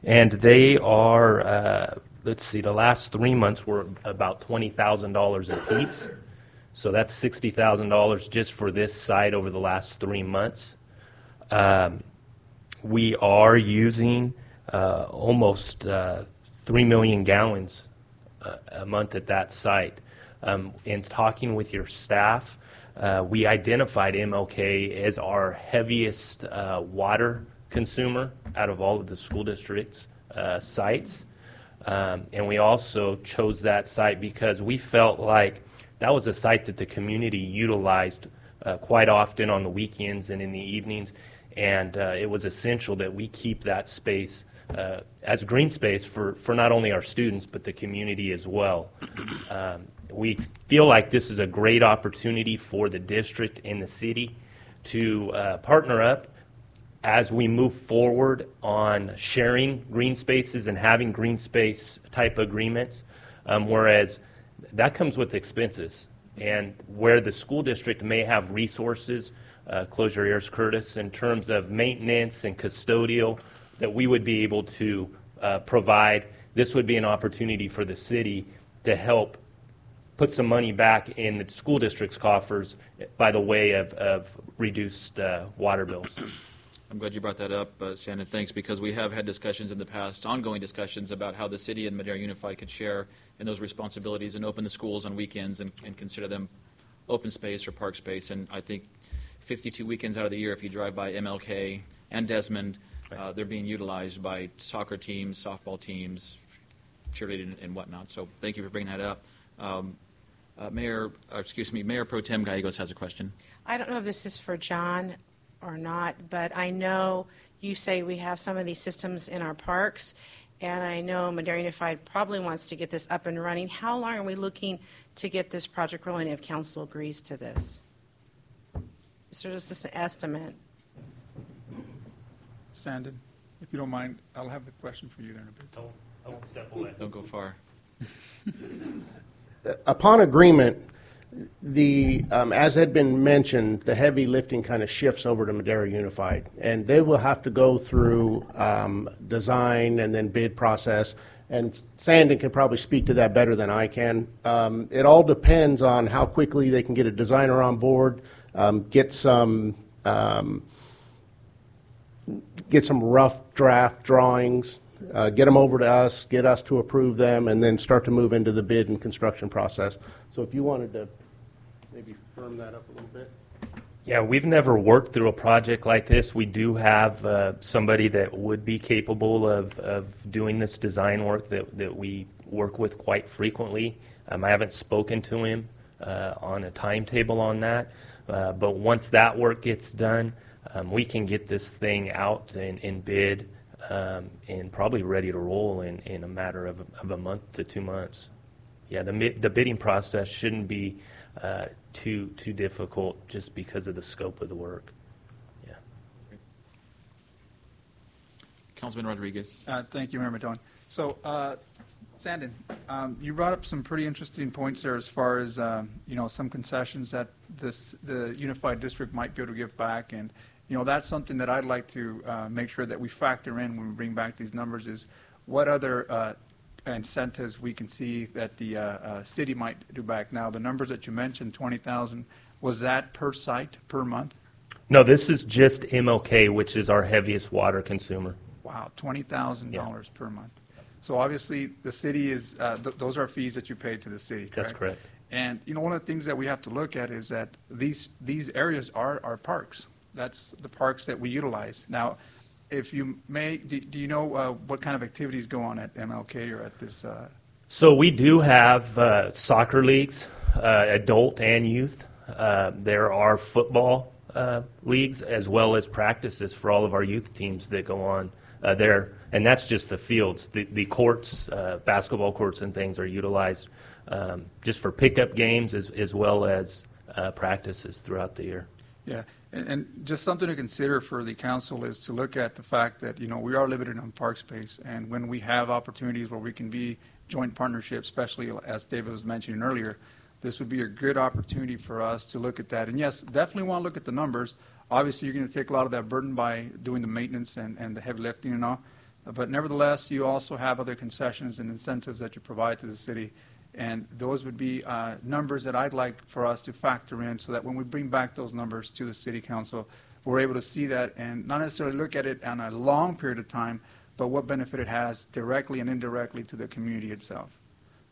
and they are, let's see, the last 3 months were about $20,000 apiece. So that's $60,000 just for this site over the last 3 months. We are using almost 3 million gallons a month at that site. In talking with your staff, we identified MLK as our heaviest water consumer out of all of the school district's sites. And we also chose that site because we felt like that was a site that the community utilized quite often on the weekends and in the evenings, and it was essential that we keep that space as green space for not only our students but the community as well. We feel like this is a great opportunity for the district and the city to partner up as we move forward on sharing green spaces and having green space type agreements, whereas that comes with expenses. And where the school district may have resources, close your ears, Curtis, in terms of maintenance and custodial that we would be able to provide, this would be an opportunity for the city to help put some money back in the school district's coffers by the way of reduced water bills. I'm glad you brought that up, Shannon. Thanks, because we have had discussions in the past, ongoing discussions about how the city and Madera Unified could share in those responsibilities and open the schools on weekends and consider them open space or park space. And I think 52 weekends out of the year, if you drive by MLK and Desmond, they're being utilized by soccer teams, softball teams, cheerleading and whatnot. So thank you for bringing that up. Mayor Pro Tem Gallegos has a question. I don't know if this is for John or not, but I know you say we have some of these systems in our parks, and I know Madera Unified probably wants to get this up and running. How long are we looking to get this project rolling if council agrees to this? Is there just an estimate? Sandon, if you don't mind, I'll have the question for you there in a bit. I won't step away. Don't go far. Upon agreement, as had been mentioned, the heavy lifting kind of shifts over to Madera Unified, and they will have to go through design and then bid process. And Sandon can probably speak to that better than I can. It all depends on how quickly they can get a designer on board, get some rough draft drawings, get them over to us, get us to approve them, and then start to move into the bid and construction process. So if you wanted to maybe firm that up a little bit. Yeah, we've never worked through a project like this. We do have somebody that would be capable of doing this design work that we work with quite frequently. I haven't spoken to him on a timetable on that, but once that work gets done, we can get this thing out and bid and probably ready to roll in a matter of a month to 2 months. Yeah, the bidding process shouldn't be too difficult just because of the scope of the work. Yeah. Councilman Rodriguez. Thank you, Mayor Maton. So, Sandon, you brought up some pretty interesting points there as far as some concessions that the Unified District might be able to give back, and that's something that I'd like to make sure that we factor in when we bring back these numbers is what other incentives we can see that the city might do back. Now, the numbers that you mentioned, 20,000, was that per site, per month? No, this is just MLK, which is our heaviest water consumer. Wow, $20,000 per month. So obviously, the city is, those are fees that you pay to the city, correct? That's correct. And, one of the things that we have to look at is that these areas are our parks. That's the parks that we utilize. Now, if you may, do you know what kind of activities go on at MLK or at this? So we do have soccer leagues, adult and youth. There are football leagues as well as practices for all of our youth teams that go on there. And that's just the fields. The courts, basketball courts and things are utilized just for pickup games as well as practices throughout the year. Yeah. And just something to consider for the council is to look at the fact that, we are limited on park space. And when we have opportunities where we can be joint partnership, especially as David was mentioning earlier, this would be a good opportunity for us to look at that. And yes, definitely want to look at the numbers. Obviously, you're going to take a lot of that burden by doing the maintenance and the heavy lifting and all. But nevertheless, you also have other concessions and incentives that you provide to the city. And those would be numbers that I'd like for us to factor in so that when we bring back those numbers to the City Council, we're able to see that and not necessarily look at it on a long period of time, but what benefit it has directly and indirectly to the community itself.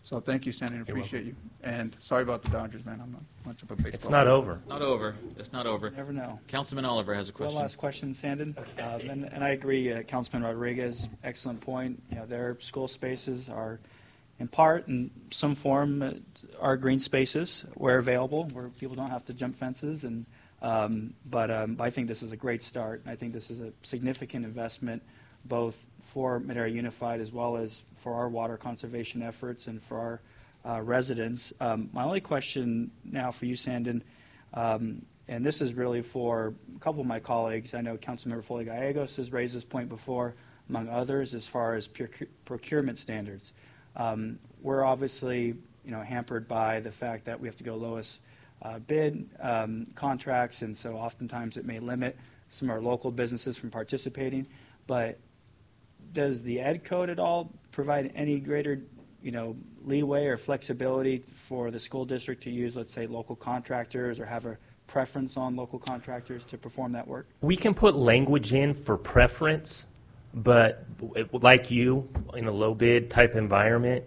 So thank you, Senator. Appreciate you. And sorry about the Dodgers, man. I'm not much of a baseball It's not player. over. It's not over. It's not over. Never know. Councilman Oliver has a question. One last question, Sandin. And I agree, Councilman Rodriguez, excellent point. Their school spaces are, in part, in some form, are green spaces where available, where people don't have to jump fences. But I think this is a great start. I think this is a significant investment, both for Madera Unified as well as for our water conservation efforts and for our residents. My only question now for you, Sandin, and this is really for a couple of my colleagues. I know Councilmember Foley Gallegos has raised this point before, among others, as far as procurement standards. We're obviously, hampered by the fact that we have to go lowest bid contracts, and so oftentimes it may limit some of our local businesses from participating. But does the Ed Code at all provide any greater, leeway or flexibility for the school district to use, let's say, local contractors or have a preference on local contractors to perform that work? We can put language in for preference, but like you, in a low bid type environment,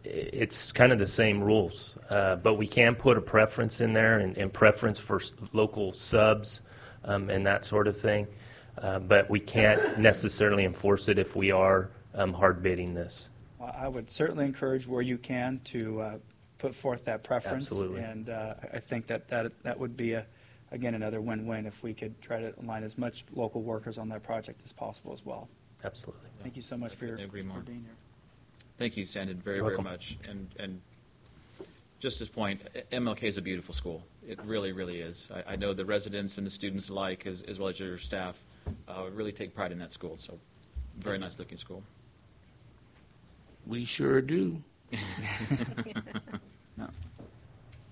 it's kind of the same rules. But we can put a preference in there and preference for local subs and that sort of thing. But we can't necessarily enforce it if we are hard bidding this. Well, I would certainly encourage where you can to put forth that preference. Absolutely. And I think that would be, again, another win-win if we could try to align as much local workers on that project as possible as well. Absolutely. Thank you so much for agree more. being here. Thank you, Sandin, very, very much. And just this point, MLK is a beautiful school. It really, really is. I know the residents and the students alike, as well as your staff, really take pride in that school. So, very nice looking school. We sure do. No.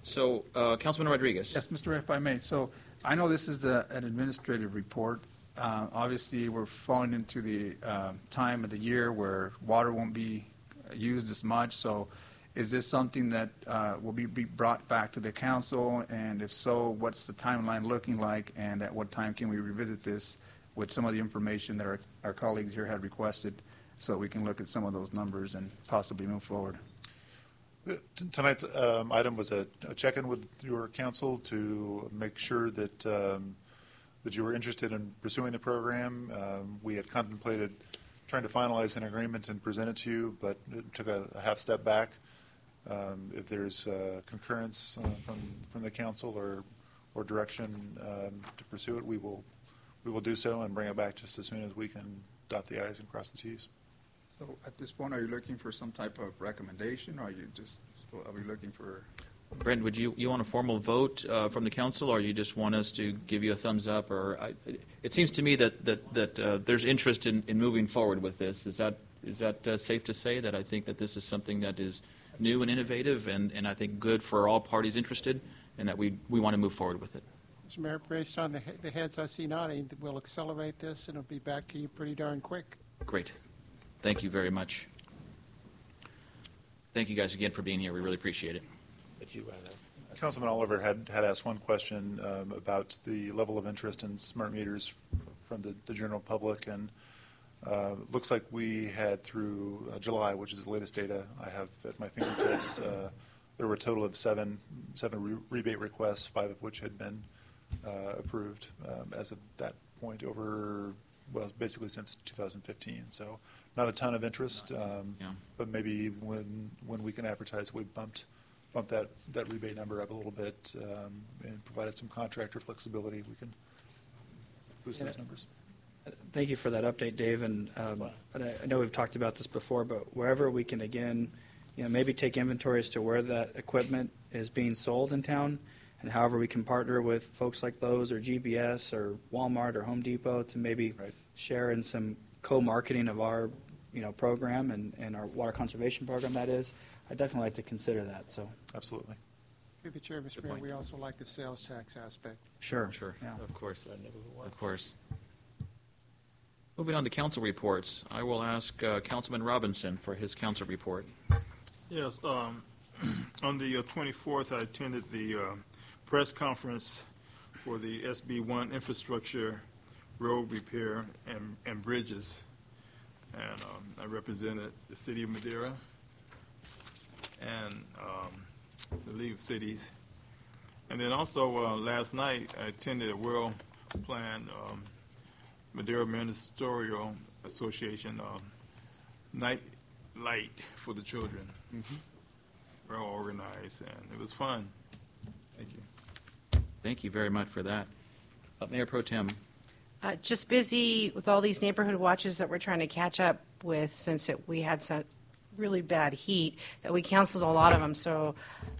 So, Councilman Rodriguez. Yes, Mr. Mayor, if I may. So I know this is an administrative report. Obviously, we're falling into the time of the year where water won't be used as much. So is this something that will be brought back to the council? And if so, what's the timeline looking like? And at what time can we revisit this with some of the information that our colleagues here had requested so we can look at some of those numbers and possibly move forward? Tonight's item was a check-in with your council to make sure that that you were interested in pursuing the program. We had contemplated trying to finalize an agreement and present it to you, but it took a half step back. If there's concurrence from the council or direction to pursue it, we will do so and bring it back just as soon as we can dot the I's and cross the T's. So at this point, are you looking for some type of recommendation, or are we looking for? Brent, would you want a formal vote from the council, or you just want us to give you a thumbs up? Or it seems to me that there's interest in moving forward with this. Is that safe to say that I think that this is something that is new and innovative, and I think good for all parties interested, and that we want to move forward with it? Mr. Mayor, based on the heads I see nodding, we'll accelerate this, and it'll be back to you pretty darn quick. Great. Thank you very much. Thank you guys again for being here. We really appreciate it. Councilman Oliver had asked one question about the level of interest in smart meters from the general public, and looks like we had through July, which is the latest data I have at my fingertips, there were a total of seven rebate requests, 5 of which had been approved as of that point basically since 2015. So not a ton of interest, but maybe when we can advertise, we bumped that rebate number up a little bit and provided some contractor flexibility, we can boost those numbers. Thank you for that update, Dave. And I know we've talked about this before, but wherever we can, again, maybe take inventory as to where that equipment is being sold in town, and however we can partner with folks like Lowe's or GBS or Walmart or Home Depot to maybe share in some co-marketing of our program and our water conservation program, that is, I'd definitely like to consider that. So Absolutely. Through the chair, Mr. Good Mayor, point. we also like the sales tax aspect. sure. Yeah. Yeah. Of course. Of course. Moving on to council reports, I will ask Councilman Robinson for his council report. Yes, on the 24th, I attended the press conference for the SB1 infrastructure, road repair, and bridges. And I represented the city of Madera and the League of Cities. And then also last night, I attended a well-planned Madera Ministerial Association night light for the children. We're all organized, and it was fun. Thank you. Thank you very much for that. Mayor Pro Tem. Just busy with all these neighborhood watches that we're trying to catch up with since we had some really bad heat that we canceled a lot of them. So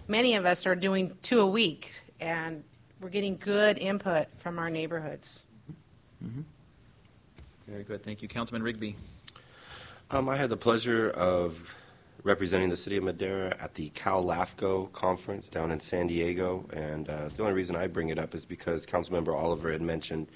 many of us are doing 2 a week, and we're getting good input from our neighborhoods. Very good. Thank you. Councilman Rigby. I had the pleasure of representing the city of Madera at the Cal LAFCO conference down in San Diego, and the only reason I bring it up is because Councilmember Oliver had mentioned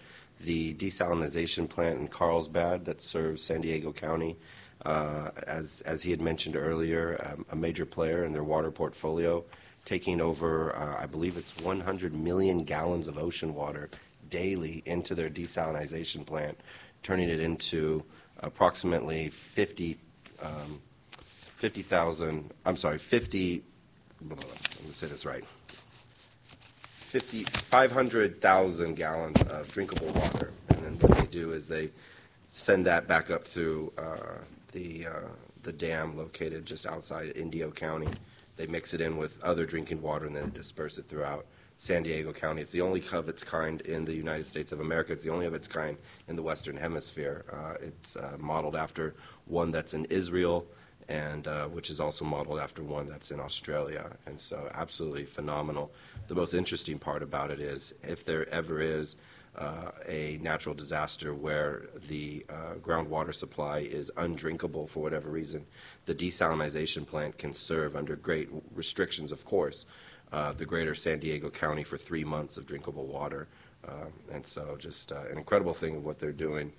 the desalinization plant in Carlsbad that serves San Diego County. As he had mentioned earlier, a major player in their water portfolio, taking over, I believe it's 100 million gallons of ocean water daily into their desalinization plant, turning it into approximately 500,000 gallons of drinkable water. And then what they do is they send that back up through the dam located just outside Indio County. They mix it in with other drinking water and then they disperse it throughout San Diego County. It's the only of its kind in the United States of America. It's the only of its kind in the Western Hemisphere. It's modeled after one that's in Israel, and which is also modeled after one that's in Australia. And so absolutely phenomenal. The most interesting part about it is if there ever is a natural disaster where the groundwater supply is undrinkable for whatever reason, the desalinization plant can serve, under great restrictions, of course, the greater San Diego County for 3 months of drinkable water. And so just an incredible thing of what they're doing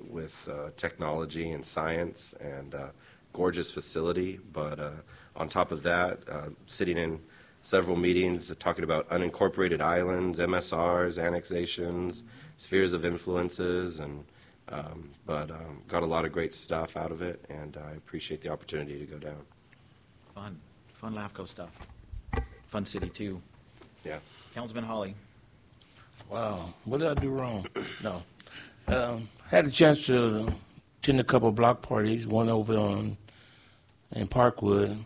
with technology and science, and gorgeous facility. But on top of that, sitting in several meetings talking about unincorporated islands, MSRs, annexations, spheres of influences, and got a lot of great stuff out of it, and I appreciate the opportunity to go down. Fun LAFCO stuff. Fun city, too. Yeah. Councilman Hawley. Wow, what did I do wrong? No. Had a chance to attend a couple of block parties, one over in Parkwood.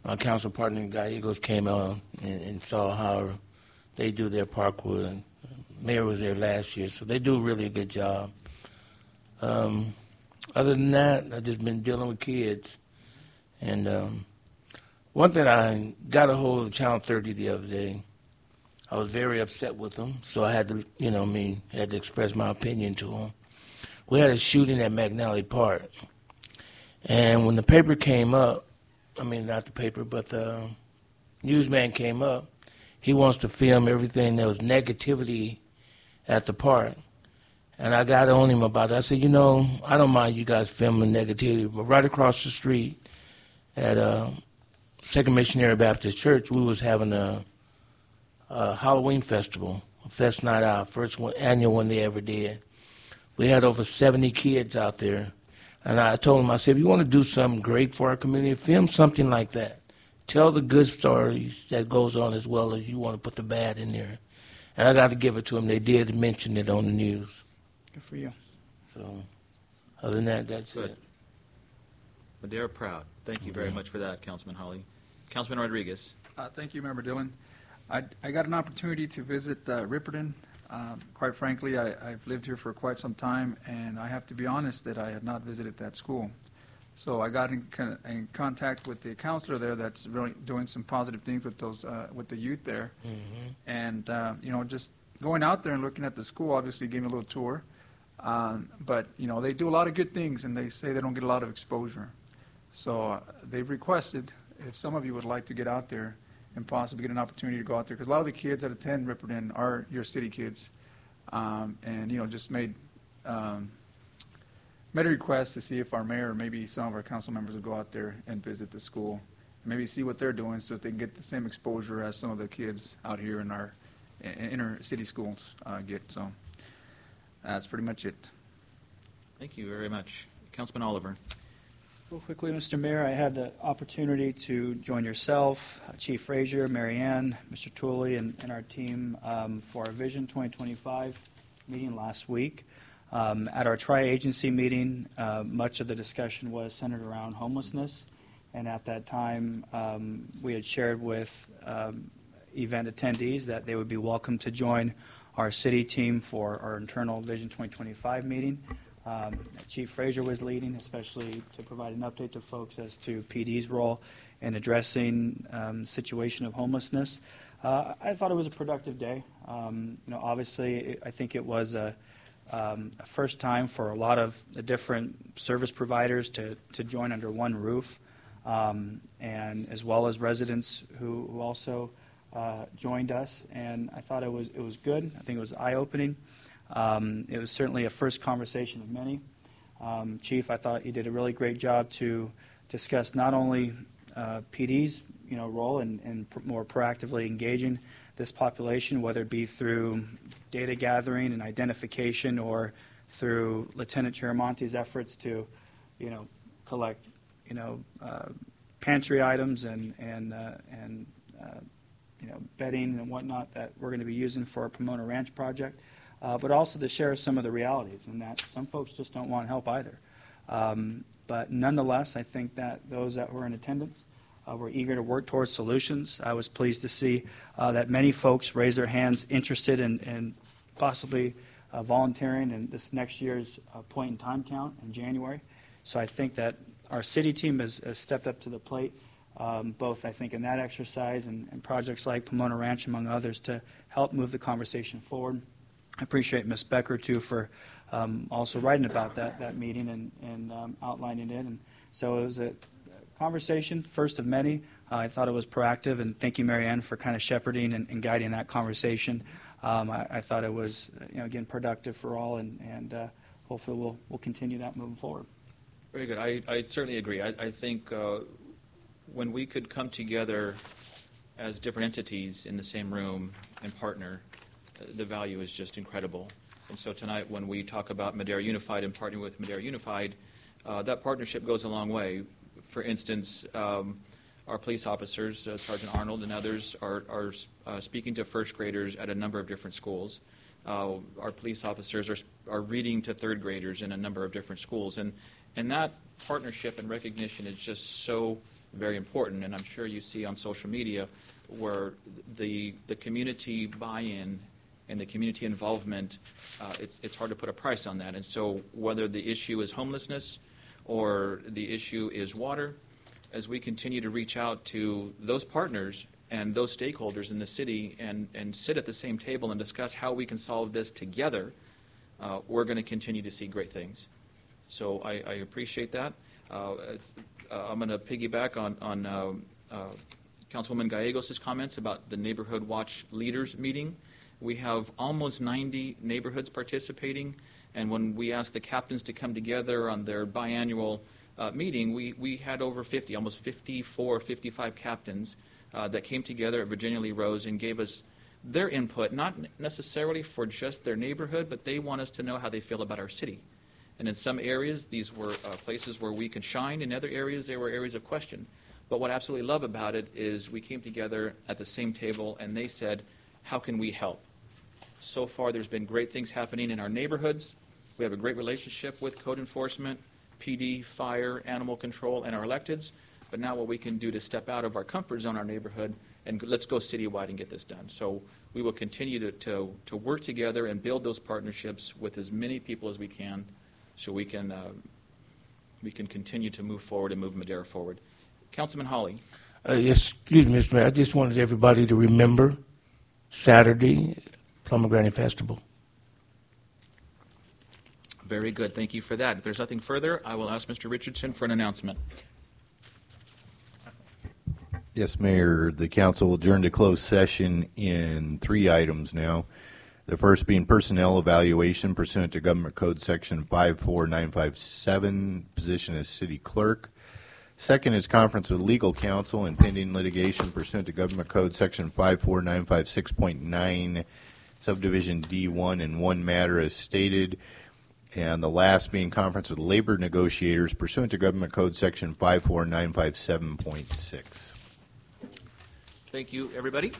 My council partner in Gallegos came out and saw how they do their Parkwood. Mayor was there last year, so they do really a good job. Other than that, I've just been dealing with kids. And one thing, I got a hold of Channel 30 the other day. I was very upset with them, so I had to, had to express my opinion to them. We had a shooting at McNally Park. And when the paper came up, not the paper, but the newsman came up, he wants to film everything that was negativity at the park. And I got on him about it. I said, I don't mind you guys filming negativity, but right across the street at Second Missionary Baptist Church, we was having a Halloween festival, a Fest Night Out, first annual one they ever did. We had over 70 kids out there. And I told him, I said, if you want to do something great for our community, film something like that. Tell the good stories that goes on as well as you want to put the bad in there. And I got to give it to them. They did mention it on the news. Good for you. So, other than that, that's Good. it. Madera proud. Thank you very much for that, Councilman Hawley. Councilman Rodriguez. Thank you, Member Dillon. I got an opportunity to visit Ripperton. Quite frankly, I've lived here for quite some time, and I have to be honest that I had not visited that school. So I got in contact with the counselor there that's really doing some positive things with with the youth there. Mm-hmm. And, just going out there and looking at the school, obviously gave me a little tour. But, they do a lot of good things, and they say they don't get a lot of exposure. So they've requested if some of you would like to get out there and possibly get an opportunity to go out there, because a lot of the kids that attend Ripperton are your city kids, and, just made a request to see if our mayor or maybe some of our council members would go out there and visit the school and maybe see what they're doing so that they can get the same exposure as some of the kids out here in our inner city schools get. So that's pretty much it. Thank you very much. Councilman Oliver. Real quickly, Mr. Mayor, I had the opportunity to join yourself, Chief Frazier, Mary Ann, Mr. Tooley, and our team for our Vision 2025 meeting last week. At our tri-agency meeting, much of the discussion was centered around homelessness, and at that time, we had shared with event attendees that they would be welcome to join our city team for our internal Vision 2025 meeting. Chief Frazier was leading, especially to provide an update to folks as to PD's role in addressing the situation of homelessness. I thought it was a productive day. Obviously, I think it was a first time for a lot of the different service providers to join under one roof, and as well as residents who also joined us. And I thought it was good. I think it was eye-opening. It was certainly a first conversation of many. Chief, I thought you did a really great job to discuss not only PD's role in more proactively engaging this population, whether it be through data gathering and identification or through Lieutenant Chiramonte's efforts to collect pantry items and bedding and whatnot that we're going to be using for our Pomona Ranch project. But also to share some of the realities, and that some folks just don't want help either. But nonetheless, I think that those that were in attendance were eager to work towards solutions. I was pleased to see that many folks raised their hands interested in possibly volunteering in this next year's point in time count in January. So I think that our city team has stepped up to the plate, both I think in that exercise and projects like Pomona Ranch, among others, to help move the conversation forward. I appreciate Ms. Becker, too, for also writing about that meeting and outlining it. And so it was a conversation, first of many. I thought it was proactive, and thank you, Mary Ann, for kind of shepherding and guiding that conversation. I thought it was, again, productive for all, and hopefully we'll continue that moving forward. Very good. I certainly agree. I think when we could come together as different entities in the same room and partner, the value is just incredible. And so tonight, when we talk about Madera Unified and partnering with Madera Unified, that partnership goes a long way. For instance, our police officers, Sergeant Arnold and others, are speaking to first graders at a number of different schools. Our police officers are reading to third graders in a number of different schools. And that partnership and recognition is just so very important. And I'm sure you see on social media where the community buy-in and the community involvement, it's hard to put a price on that. And so whether the issue is homelessness or the issue is water, as we continue to reach out to those partners and those stakeholders in the city and sit at the same table and discuss how we can solve this together, we're going to continue to see great things. So I appreciate that. I'm going to piggyback on Councilwoman Gallegos' comments about the Neighborhood Watch Leaders meeting. We have almost 90 neighborhoods participating, and when we asked the captains to come together on their biannual meeting, we had over 50, almost 54, 55 captains that came together at Virginia Lee Rose and gave us their input, not necessarily for just their neighborhood, but they want us to know how they feel about our city. And in some areas, these were places where we could shine. In other areas, there were areas of question. But what I absolutely love about it is we came together at the same table, and they said, how can we help? So far, there's been great things happening in our neighborhoods. We have a great relationship with code enforcement, PD, fire, animal control, and our electeds. But now what we can do to step out of our comfort zone, our neighborhood, and let's go citywide and get this done. So we will continue to work together and build those partnerships with as many people as we can, so we can continue to move forward and move Madera forward. Councilman Hawley. Yes, excuse me, Mr. Mayor. I just wanted everybody to remember Saturday, Pomegranate Festival. Very good. Thank you for that. If there's nothing further, I will ask Mr. Richardson for an announcement. Yes, Mayor. The council will adjourn to closed session in 3 items now. The first being personnel evaluation pursuant to Government Code Section 54957, position as city clerk. Second is conference with legal counsel and pending litigation pursuant to Government Code Section 54956.9, subdivision D1 in one matter as stated. And the last being conference with labor negotiators pursuant to Government Code Section 54957.6. Thank you, everybody.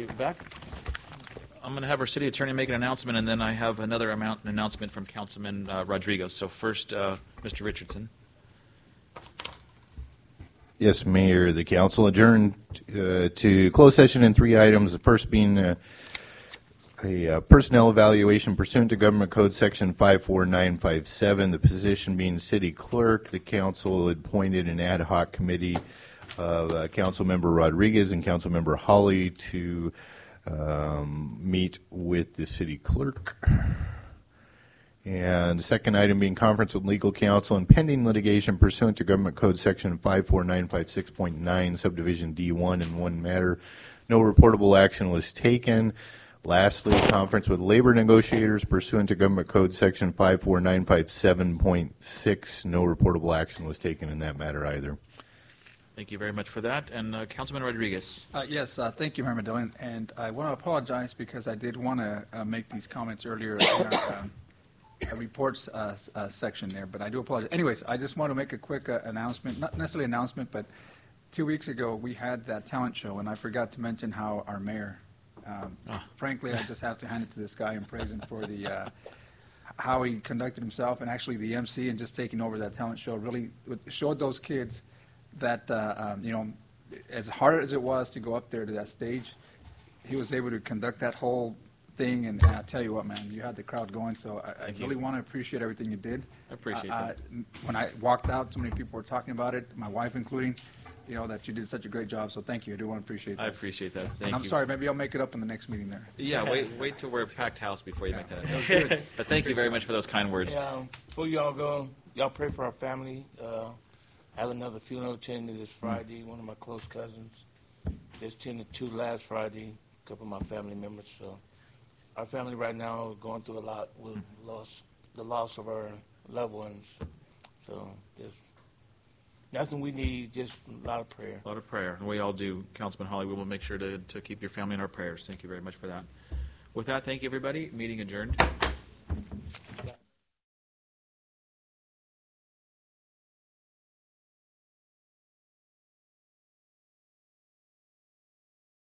you back. I'm going to have our city attorney make an announcement, and then I have another announcement from Councilman Rodriguez. So first, Mr. Richardson. Yes, Mayor. The council adjourned to closed session in 3 items. The first being a personnel evaluation pursuant to Government Code Section 54957. The position being city clerk. The council appointed an ad hoc committee of Councilmember Rodriguez and Councilmember Hawley to meet with the city clerk. And the second item being conference with legal counsel and pending litigation pursuant to Government Code Section 54956.9, Subdivision D1 in one matter. No reportable action was taken. Lastly, conference with labor negotiators pursuant to Government Code Section 54957.6. No reportable action was taken in that matter either. Thank you very much for that. And Councilman Rodriguez. Yes, thank you, Mayor Medellin. And I want to apologize because I did want to make these comments earlier in our reports section there, but I do apologize. Anyways, I just want to make a quick announcement, not necessarily announcement, but 2 weeks ago we had that talent show, and I forgot to mention how our mayor, frankly, I just have to hand it to this guy and praise him for the how he conducted himself, and actually the MC and just taking over that talent show really showed those kids that, as hard as it was to go up there to that stage, he was able to conduct that whole thing, and I tell you what, man, you had the crowd going, so I really want to appreciate everything you did. I appreciate that. When I walked out, so many people were talking about it, my wife including, that you did such a great job, so thank you. I do want to appreciate that. I appreciate that. Thank and I'm you. sorry, maybe I'll make it up in the next meeting there. Yeah, wait till we're a packed house before you make that announcement. But thank you very much for those kind words. Yeah, before y'all go, y'all pray for our family. I have another funeral attending this Friday. One of my close cousins just attended 2 last Friday. A couple of my family members. So our family right now is going through a lot with the loss of our loved ones. So there's nothing we need, just a lot of prayer. A lot of prayer. And we all do, Councilman Hawley. We will make sure to keep your family in our prayers. Thank you very much for that. With that, thank you, everybody. Meeting adjourned.